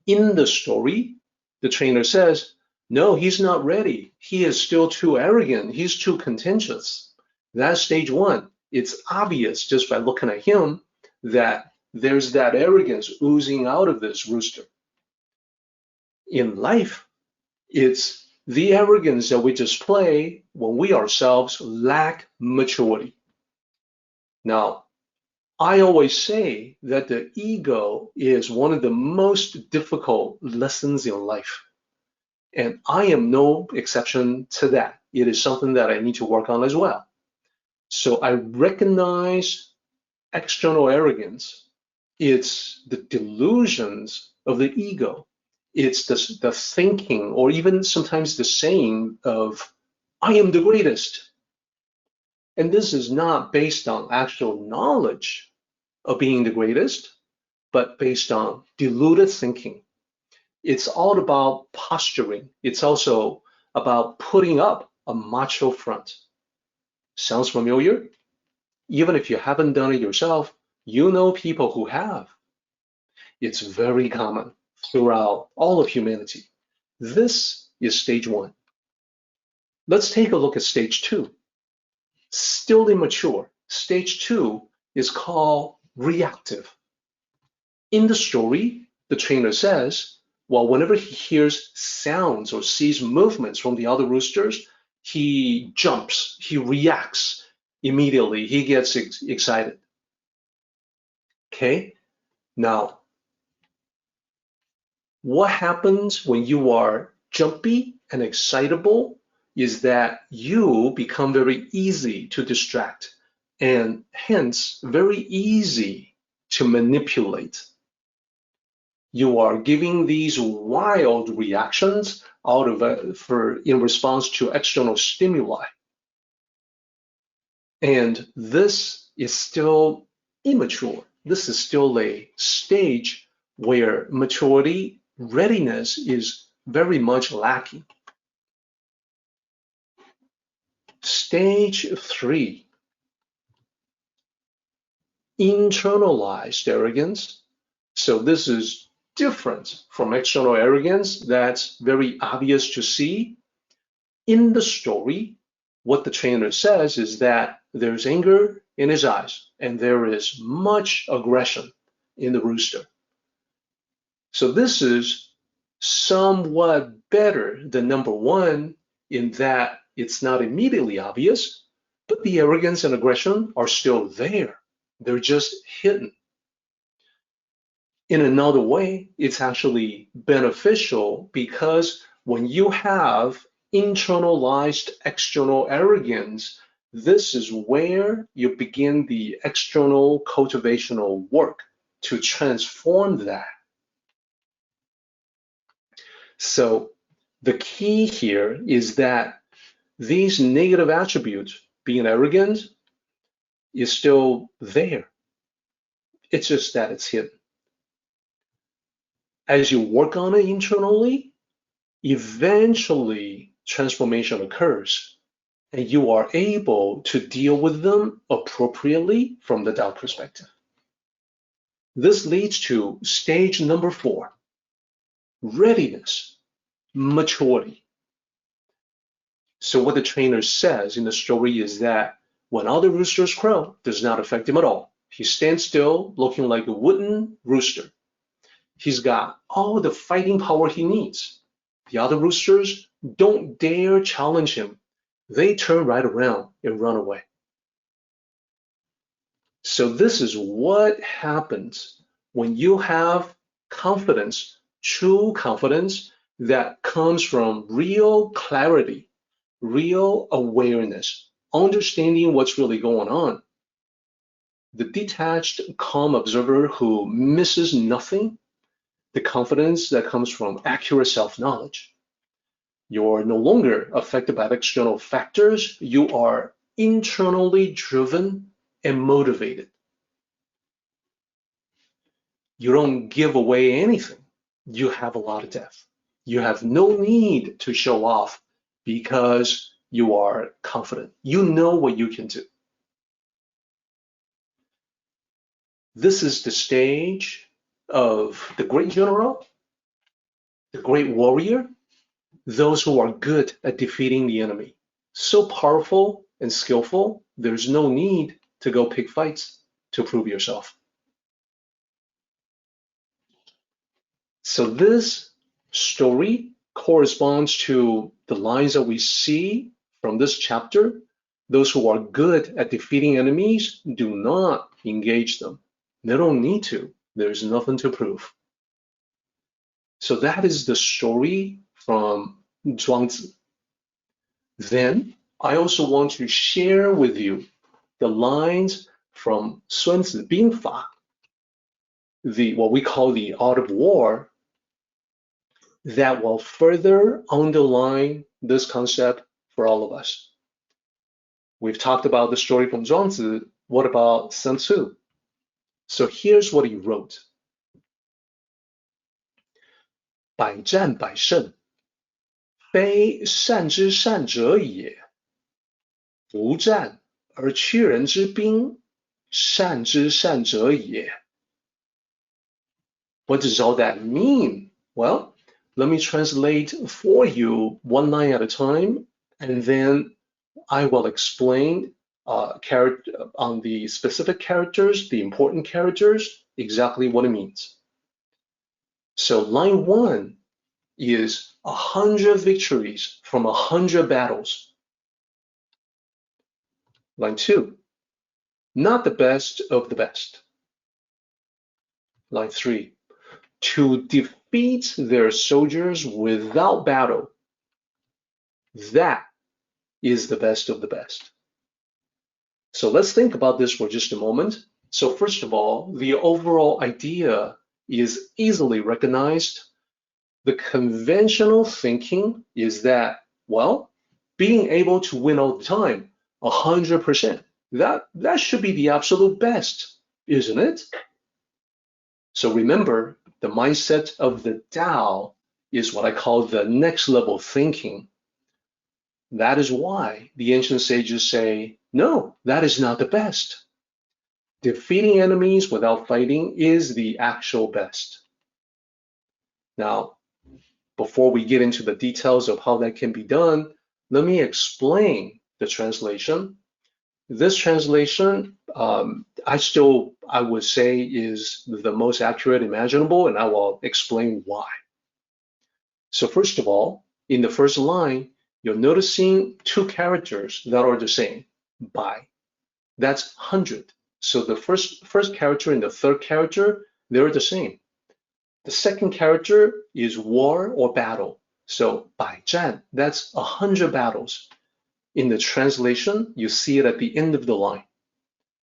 In the story, the trainer says, no, he's not ready. He is still too arrogant. He's too contentious. That's stage 1. It's obvious just by looking at him that there's that arrogance oozing out of this rooster. In life, it's the arrogance that we display when we ourselves lack maturity. Now, I always say that the ego is one of the most difficult lessons in life. And I am no exception to that. It is something that I need to work on as well. So I recognize external arrogance. It's the delusions of the ego. It's the thinking, or even sometimes the saying of, I am the greatest. And this is not based on actual knowledge of being the greatest, but based on deluded thinking. It's all about posturing. It's also about putting up a macho front. Sounds familiar? Even if you haven't done it yourself, you know people who have. It's very common throughout all of humanity. This is stage 1. Let's take a look at stage 2. Still immature. Stage 2 is called reactive. In the story, the trainer says, well, whenever he hears sounds or sees movements from the other roosters, he jumps, he reacts immediately, he gets excited. Okay, now, what happens when you are jumpy and excitable is that you become very easy to distract and hence very easy to manipulate. You are giving these wild reactions out of in response to external stimuli. And this is still immature. This is still a stage where maturity, readiness is very much lacking. Stage 3, internalized arrogance. So this is different from external arrogance. That's very obvious to see. In the story, what the trainer says is that there's anger in his eyes and there is much aggression in the rooster. So this is somewhat better than number 1 in that it's not immediately obvious, but the arrogance and aggression are still there. They're just hidden. In another way, it's actually beneficial because when you have internalized external arrogance, this is where you begin the external cultivational work to transform that. So the key here is that these negative attributes, being arrogant, is still there. It's just that it's hidden. As you work on it internally, eventually transformation occurs and you are able to deal with them appropriately from the Tao perspective. This leads to stage number 4, readiness, maturity. So what the trainer says in the story is that when other roosters crow, does not affect him at all. He stands still looking like a wooden rooster. He's got all the fighting power he needs. The other roosters don't dare challenge him. They turn right around and run away. So this is what happens when you have confidence, true confidence that comes from real clarity, real awareness, understanding what's really going on. The detached, calm observer who misses nothing, the confidence that comes from accurate self-knowledge. You're no longer affected by external factors. You are internally driven and motivated. You don't give away anything. You have a lot of depth. You have no need to show off because you are confident. You know what you can do. This is the stage of the great general, the great warrior, those who are good at defeating the enemy. So powerful and skillful, there's no need to go pick fights to prove yourself. So this story corresponds to the lines that we see from this chapter. Those who are good at defeating enemies do not engage them. They don't need to. There's nothing to prove. So that is the story from Zhuangzi. Then I also want to share with you the lines from Sun Tzu Bingfa, what we call the art of war, that will further underline this concept for all of us. We've talked about the story from Zhuangzi. What about Sun Tzu? So here's what he wrote. 百战百胜，非善之善者也。不战而屈人之兵，善之善者也。What does all that mean? Well, let me translate for you one line at a time, and then I will explain on the specific characters, the important characters, exactly what it means. So line 1 is 100 victories from 100 battles. Line 2, not the best of the best. Line 3, to defeat their soldiers without battle. That is the best of the best. So let's think about this for just a moment. So first of all, the overall idea is easily recognized. The conventional thinking is that, well, being able to win all the time, 100%, that should be the absolute best, isn't it? So remember, the mindset of the Tao is what I call the next level thinking. That is why the ancient sages say, no, that is not the best. Defeating enemies without fighting is the actual best. Now, before we get into the details of how that can be done, let me explain the translation. This translation, I would say, is the most accurate imaginable, and I will explain why. So first of all, in the first line, you're noticing two characters that are the same, by. That's 100. So the first character and the third character, they're the same. The second character is war or battle. So 百战, that's 100 battles. In the translation, you see it at the end of the line.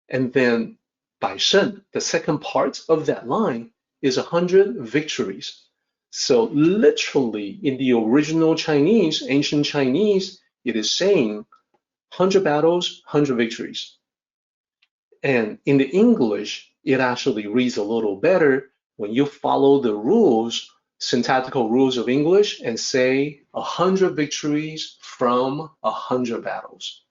And then 百胜, the second part of that line, is 100 victories. So literally in the original Chinese, ancient Chinese, it is saying 100 battles, 100 victories. And in the English, it actually reads a little better when you follow the rules, syntactical rules of English, and say 100 victories from 100 battles.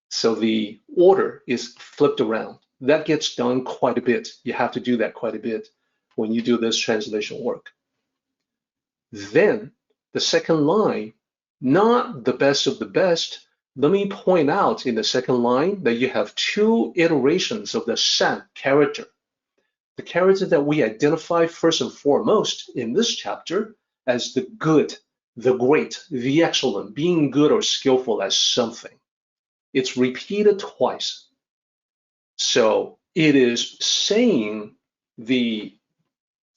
So the order is flipped around. That gets done quite a bit. You have to do that quite a bit when you do this translation work. Then the second line, not the best of the best. Let me point out in the second line that you have two iterations of the Shan character. The character that we identify first and foremost in this chapter as the good, the great, the excellent, being good or skillful at something. It's repeated twice. So it is saying the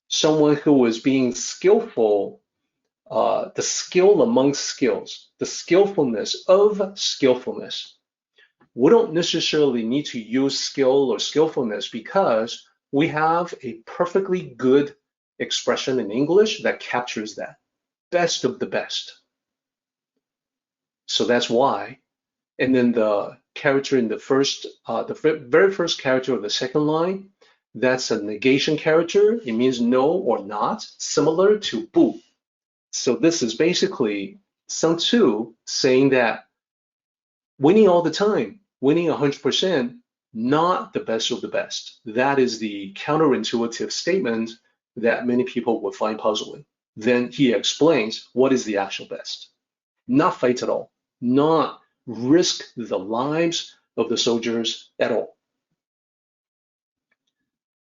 someone who is being skillful, the skill amongst skills, the skillfulness of skillfulness. We don't necessarily need to use skill or skillfulness because we have a perfectly good expression in English that captures that. Best of the best. So that's why. And then the character in the first, the very first character of the second line, that's a negation character. It means no or not, similar to bu. So this is basically Sun Tzu saying that winning all the time, winning 100%, not the best of the best. That is the counterintuitive statement that many people would find puzzling. Then he explains what is the actual best. Not fight at all, not risk the lives of the soldiers at all.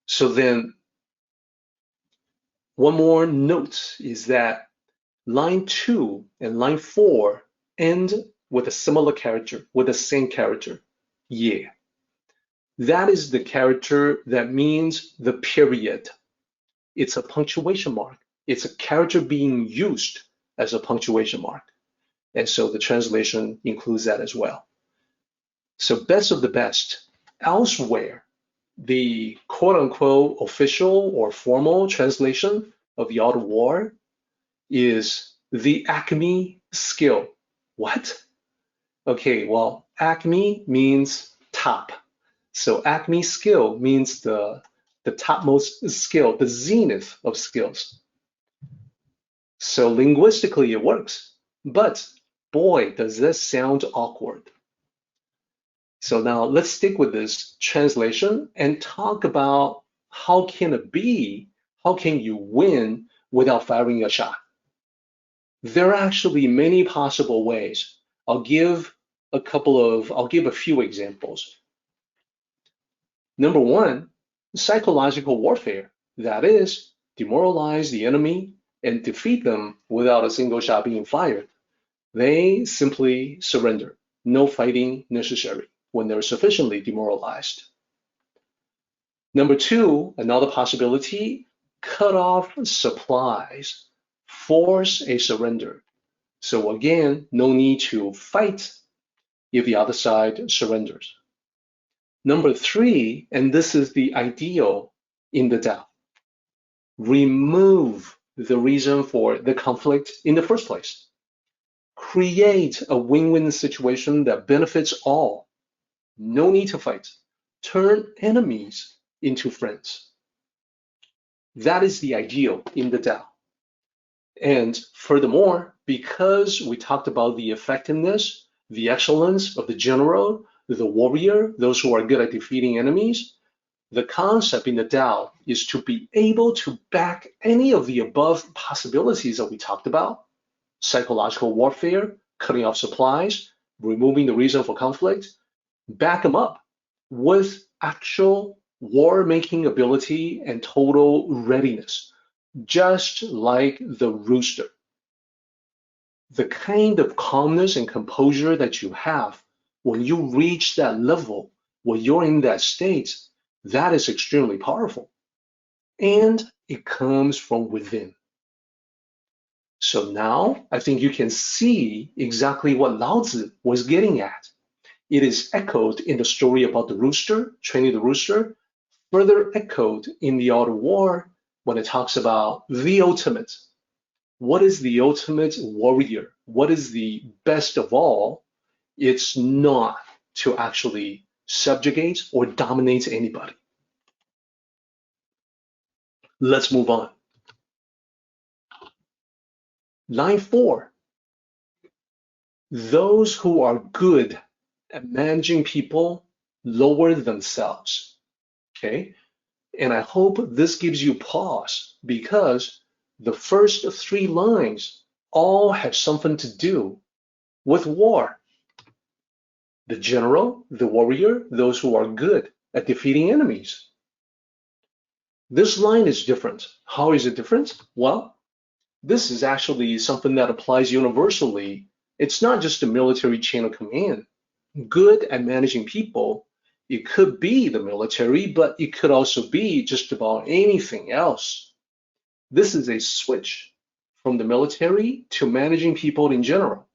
So then one more note is that line 2 and line 4 end with a similar character, with the same character, ye. That is the character that means the period. It's a punctuation mark. It's a character being used as a punctuation mark. And so the translation includes that as well. So best of the best. Elsewhere, the quote-unquote official or formal translation of the art of war is the acme skill. What? Okay, well, acme means top. So acme skill means the topmost skill, the zenith of skills. So linguistically it works, but boy, does this sound awkward. So now let's stick with this translation and talk about how can it be, how can you win without firing a shot? There are actually many possible ways. I'll give a few examples. Number one, psychological warfare. That is, demoralize the enemy and defeat them without a single shot being fired. They simply surrender. No fighting necessary when they're sufficiently demoralized. Number two, another possibility, cut off supplies, force a surrender. So again, no need to fight if the other side surrenders. Number three, and this is the ideal in the Tao, remove the reason for the conflict in the first place. Create a win-win situation that benefits all. No need to fight. Turn enemies into friends. That is the ideal in the Tao. And furthermore, because we talked about the effectiveness, the excellence of the general, the warrior, those who are good at defeating enemies, the concept in the Tao is to be able to back any of the above possibilities that we talked about, psychological warfare, cutting off supplies, removing the reason for conflict, back them up with actual war-making ability and total readiness, just like the rooster. The kind of calmness and composure that you have when you reach that level, when you're in that state, that is extremely powerful. And it comes from within. So now I think you can see exactly what Lao Zi was getting at. It is echoed in the story about the rooster, training the rooster, further echoed in the Art of War when it talks about the ultimate. What is the ultimate warrior? What is the best of all? It's not to actually subjugate or dominate anybody. Let's move on. Line 4. Those who are good at managing people lower themselves. Okay? And I hope this gives you pause because the first 3 lines all have something to do with war. The general, the warrior, those who are good at defeating enemies. This line is different. How is it different? Well, this is actually something that applies universally. It's not just a military chain of command. Good at managing people, it could be the military, but it could also be just about anything else. This is a switch from the military to managing people in general.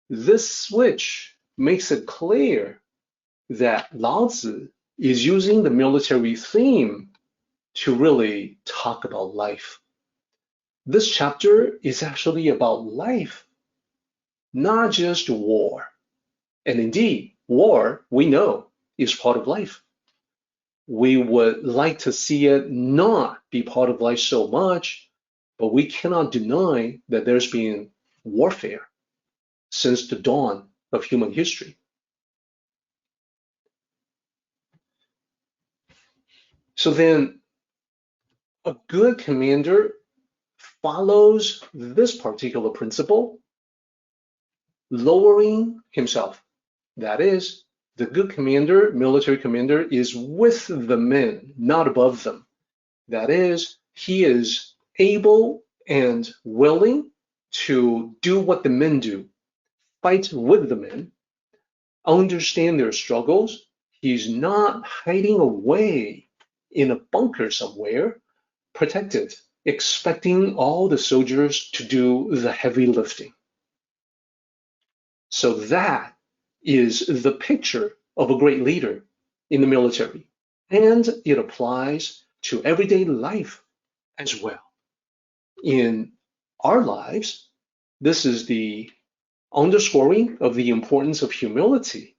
This switch makes it clear that Lao Tzu is using the military theme to really talk about life. This chapter is actually about life, not just war. And indeed, war, we know, is part of life. We would like to see it not be part of life so much, but we cannot deny that there's been warfare since the dawn of human history. So then, a good commander follows this particular principle, lowering himself. That is, the good commander, military commander, is with the men, not above them. That is, he is able and willing to do what the men do, fight with the men, understand their struggles. He's not hiding away in a bunker somewhere, protected, expecting all the soldiers to do the heavy lifting. So that is the picture of a great leader in the military, and it applies to everyday life as well. In our lives, this is the underscoring of the importance of humility.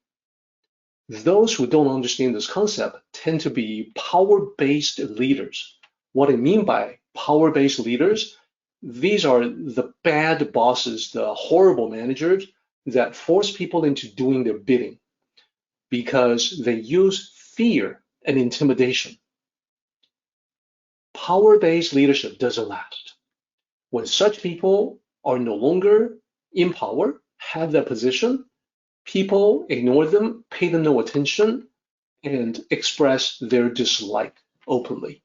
Those who don't understand this concept tend to be power-based leaders. What I mean by power-based leaders, these are the bad bosses, the horrible managers that force people into doing their bidding because they use fear and intimidation. Power-based leadership doesn't last. When such people are no longer in power, have that position, people ignore them, pay them no attention, and express their dislike openly.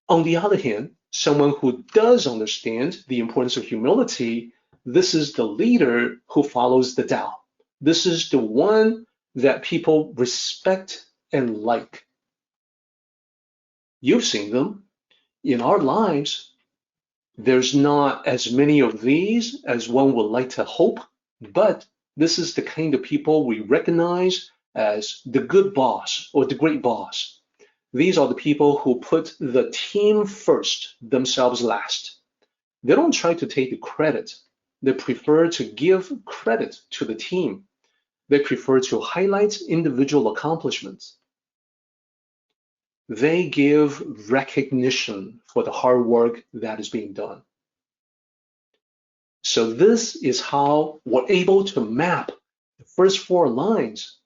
On the other hand, someone who does understand the importance of humility, this is the leader who follows the Tao. This is the one that people respect and like. You've seen them. In our lives, there's not as many of these as one would like to hope, but this is the kind of people we recognize as the good boss or the great boss. These are the people who put the team first, themselves last. They don't try to take the credit. They prefer to give credit to the team. They prefer to highlight individual accomplishments. They give recognition for the hard work that is being done. So this is how we're able to map the first four lines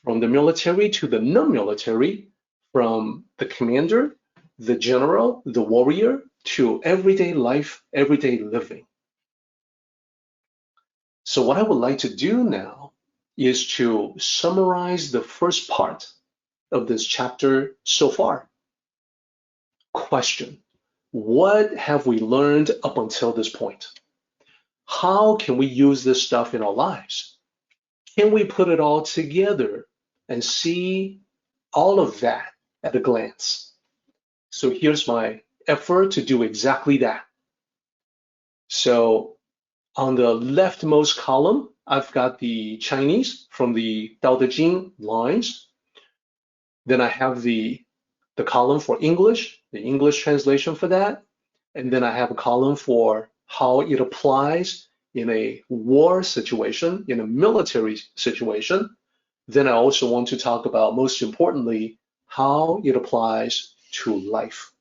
from the military to the non-military, from the commander, the general, the warrior, to everyday life, everyday living. So what I would like to do now is to summarize the first part of this chapter so far. Question: what have we learned up until this point? How can we use this stuff in our lives? Can we put it all together and see all of that at a glance? So here's my effort to do exactly that. So on the leftmost column, I've got the Chinese from the Daodejing lines. Then I have the column for English, the English translation for that. And then I have a column for how it applies in a war situation, in a military situation. Then I also want to talk about, most importantly, how it applies to life.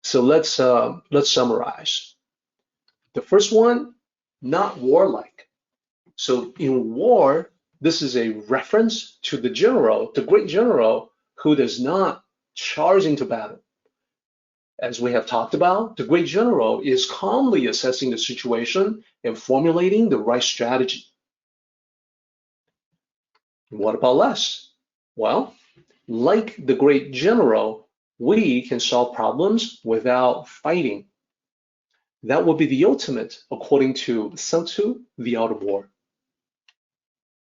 So let's summarize. The first one, not warlike. So in war, this is a reference to the general, the great general, who does not charge into battle. As we have talked about, the great general is calmly assessing the situation and formulating the right strategy. What about less? Well, like the great general, we can solve problems without fighting. That would be the ultimate, according to Sun Tzu, the art of war.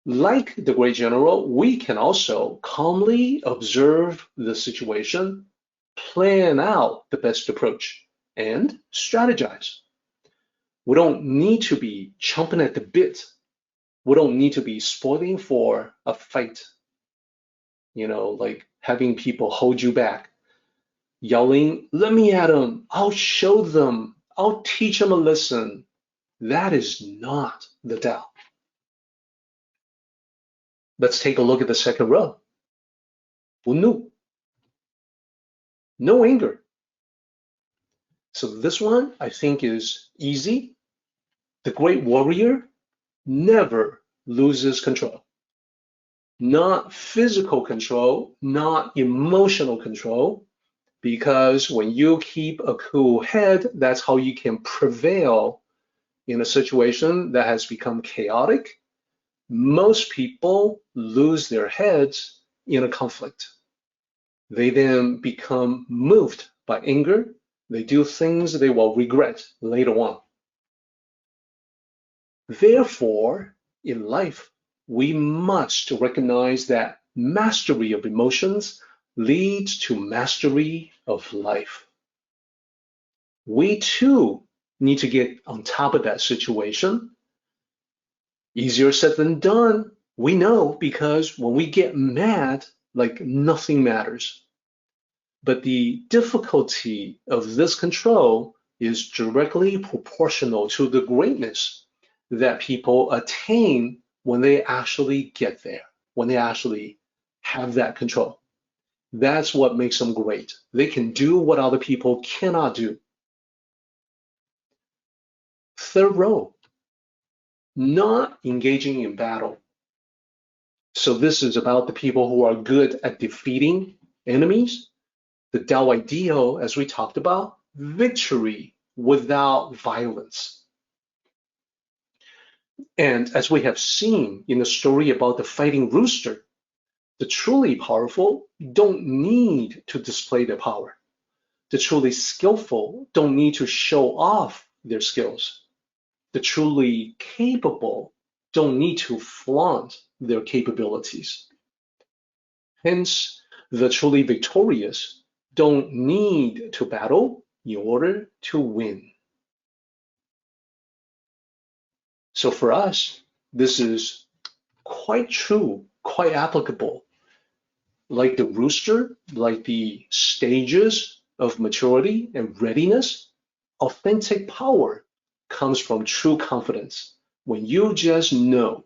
Like the great general, we can also calmly observe the situation, plan out the best approach, and strategize. We don't need to be chomping at the bit. We don't need to be spoiling for a fight. Like having people hold you back, yelling, "Let me at them, I'll show them, I'll teach them a lesson." That is not the Tao. Let's take a look at the second row. 不怒. No anger. So this one, I think, is easy. The great warrior never loses control. Not physical control, not emotional control, because when you keep a cool head, that's how you can prevail in a situation that has become chaotic. Most people lose their heads in a conflict. They then become moved by anger. They do things they will regret later on. Therefore, in life, we must recognize that mastery of emotions leads to mastery of life. We too need to get on top of that situation. Easier said than done, we know, because when we get mad, like nothing matters. But the difficulty of this control is directly proportional to the greatness that people attain when they actually get there, when they actually have that control. That's what makes them great. They can do what other people cannot do. Third row, not engaging in battle. So this is about the people who are good at defeating enemies. The Tao ideal, as we talked about, victory without violence. And as we have seen in the story about the fighting rooster, the truly powerful don't need to display their power. The truly skillful don't need to show off their skills. The truly capable don't need to flaunt their capabilities. Hence, the truly victorious don't need to battle in order to win. So for us, this is quite true, quite applicable. Like the rooster, like the stages of maturity and readiness, authentic power comes from true confidence, when you just know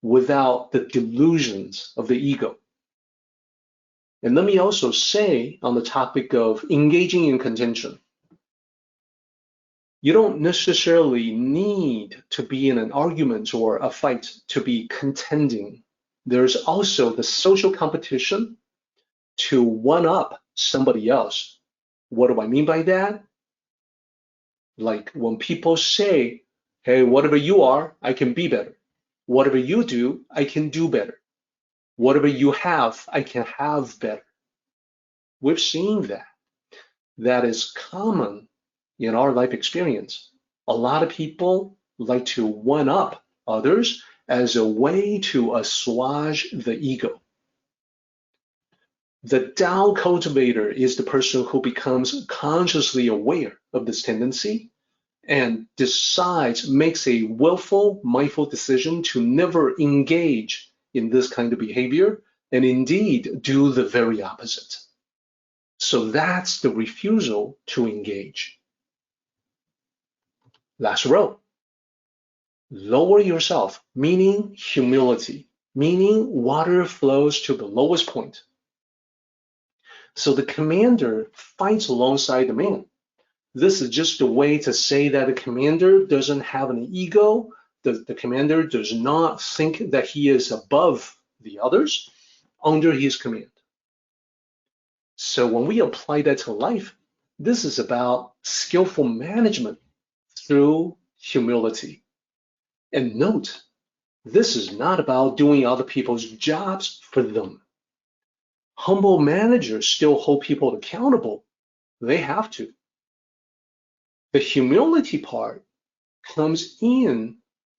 without the delusions of the ego. And let me also say on the topic of engaging in contention, you don't necessarily need to be in an argument or a fight to be contending. There's also the social competition to one-up somebody else. What do I mean by that? Like when people say, hey, whatever you are, I can be better. Whatever you do, I can do better. Whatever you have, I can have better. We've seen that. That is common in our life experience. A lot of people like to one-up others as a way to assuage the ego. The Tao cultivator is the person who becomes consciously aware of this tendency and decides, makes a willful, mindful decision to never engage in this kind of behavior, and indeed do the very opposite. So that's the refusal to engage. Last row. Lower yourself, meaning humility, meaning water flows to the lowest point. So the commander fights alongside the man. This is just a way to say that the commander doesn't have an ego. The commander does not think that he is above the others under his command. So when we apply that to life, this is about skillful management through humility. And note, this is not about doing other people's jobs for them. Humble managers still hold people accountable. They have to. The humility part comes in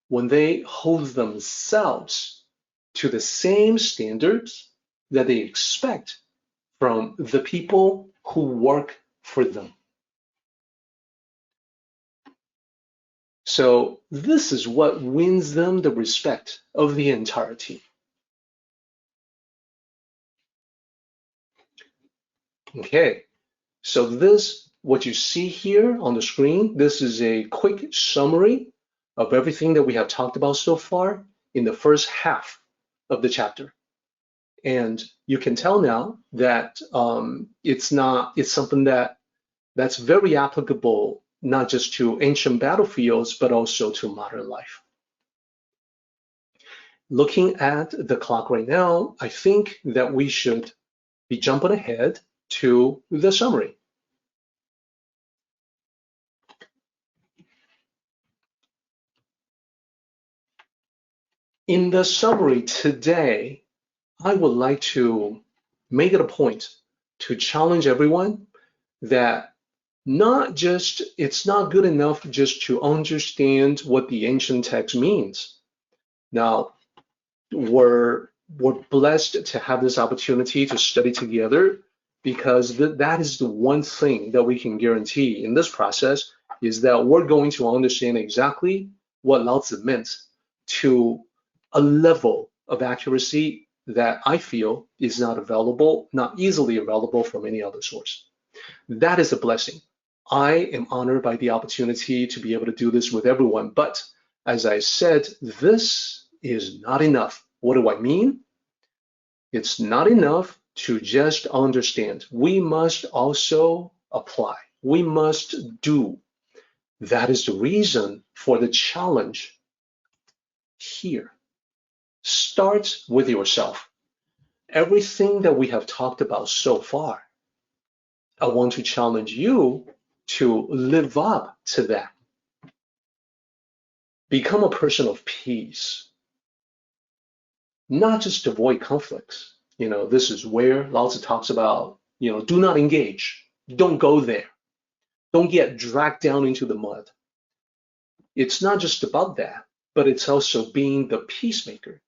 when they hold themselves to the same standards that they expect from the people who work for them. So this is what wins them the respect of the entire team. Okay, so this, what you see here on the screen, this is a quick summary of everything that we have talked about so far in the first half of the chapter. And you can tell now that it's something that's very applicable, not just to ancient battlefields, but also to modern life. Looking at the clock right now, I think that we should be jumping ahead to the summary. In the summary today, I would like to make it a point to challenge everyone that it's not good enough just to understand what the ancient text means. Now, we're blessed to have this opportunity to study together, because that is the one thing that we can guarantee in this process, is that we're going to understand exactly what Lao Tzu meant to a level of accuracy that I feel is not easily available from any other source. That is a blessing. I am honored by the opportunity to be able to do this with everyone, but as I said, this is not enough. What do I mean? It's not enough to just understand. We must also apply. We must do. That is the reason for the challenge here. Start with yourself. Everything that we have talked about so far, I want to challenge you to live up to that. Become a person of peace. Not just avoid conflicts. This is where Lao Tzu talks about, do not engage. Don't go there. Don't get dragged down into the mud. It's not just about that, but it's also being the peacemaker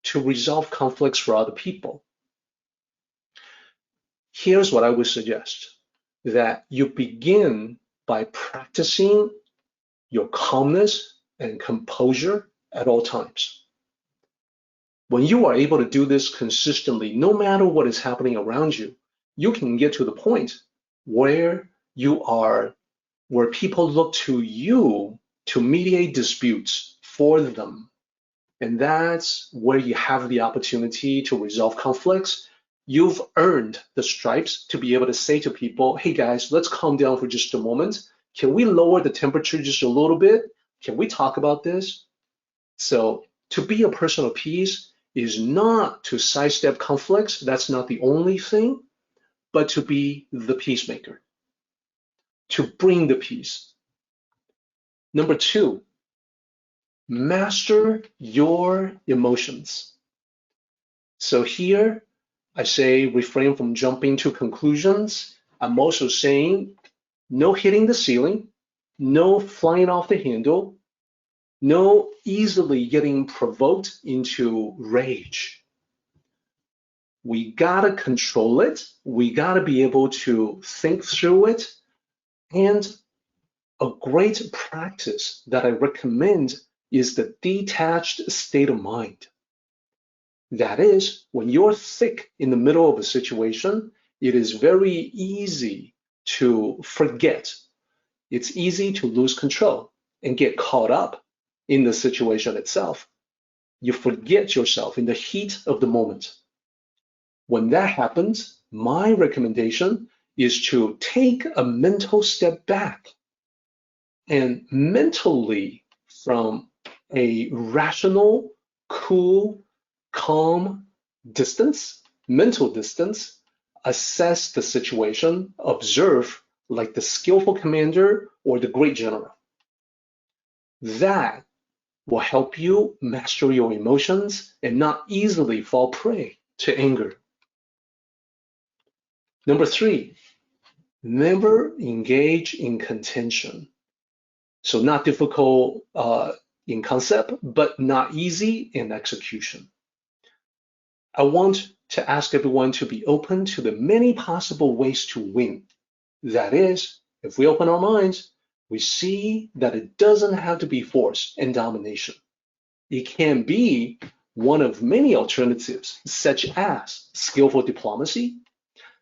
to resolve conflicts for other people. Here's what I would suggest, that you begin by practicing your calmness and composure at all times. When you are able to do this consistently, no matter what is happening around you, you can get to the point where people look to you to mediate disputes for them. And that's where you have the opportunity to resolve conflicts. You've earned the stripes to be able to say to people, hey guys, let's calm down for just a moment. Can we lower the temperature just a little bit? Can we talk about this? So to be a person of peace is not to sidestep conflicts. That's not the only thing, but to be the peacemaker, to bring the peace. Number 2, master your emotions. So here I say refrain from jumping to conclusions. I'm also saying no hitting the ceiling, no flying off the handle, no easily getting provoked into rage. We gotta control it. We gotta be able to think through it. And a great practice that I recommend is the detached state of mind. That is, when you're thick in the middle of a situation, it is very easy to forget. It's easy to lose control and get caught up in the situation itself. You forget yourself in the heat of the moment. When that happens, my recommendation is to take a mental step back and mentally, from a rational, cool, calm distance, mental distance, assess the situation, observe like the skillful commander or the great general. That will help you master your emotions and not easily fall prey to anger. Number 3, never engage in contention. So not difficult in concept, but not easy in execution. I want to ask everyone to be open to the many possible ways to win. That is, if we open our minds, we see that it doesn't have to be force and domination. It can be one of many alternatives, such as skillful diplomacy,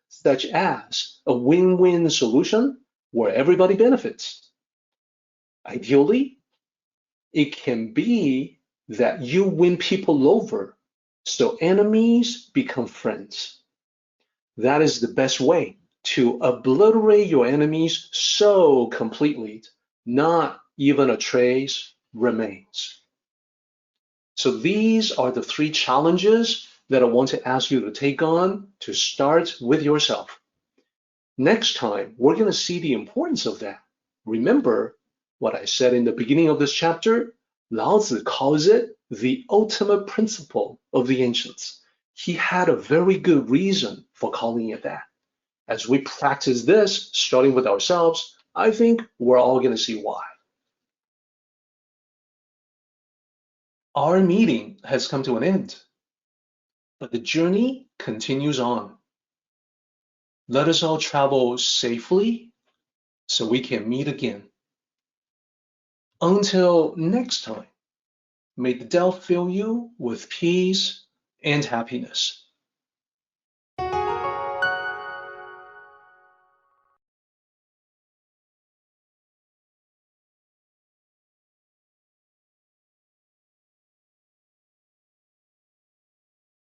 such as a win-win solution where everybody benefits. Ideally, it can be that you win people over so enemies become friends. That is the best way to obliterate your enemies so completely, not even a trace remains. So these are the 3 challenges that I want to ask you to take on to start with yourself. Next time, we're going to see the importance of that. Remember what I said in the beginning of this chapter? Lao Zi calls it the ultimate principle of the ancients. He had a very good reason for calling it that. As we practice this, starting with ourselves, I think we're all going to see why. Our meeting has come to an end, but the journey continues on. Let us all travel safely so we can meet again. Until next time, may the Tao fill you with peace and happiness.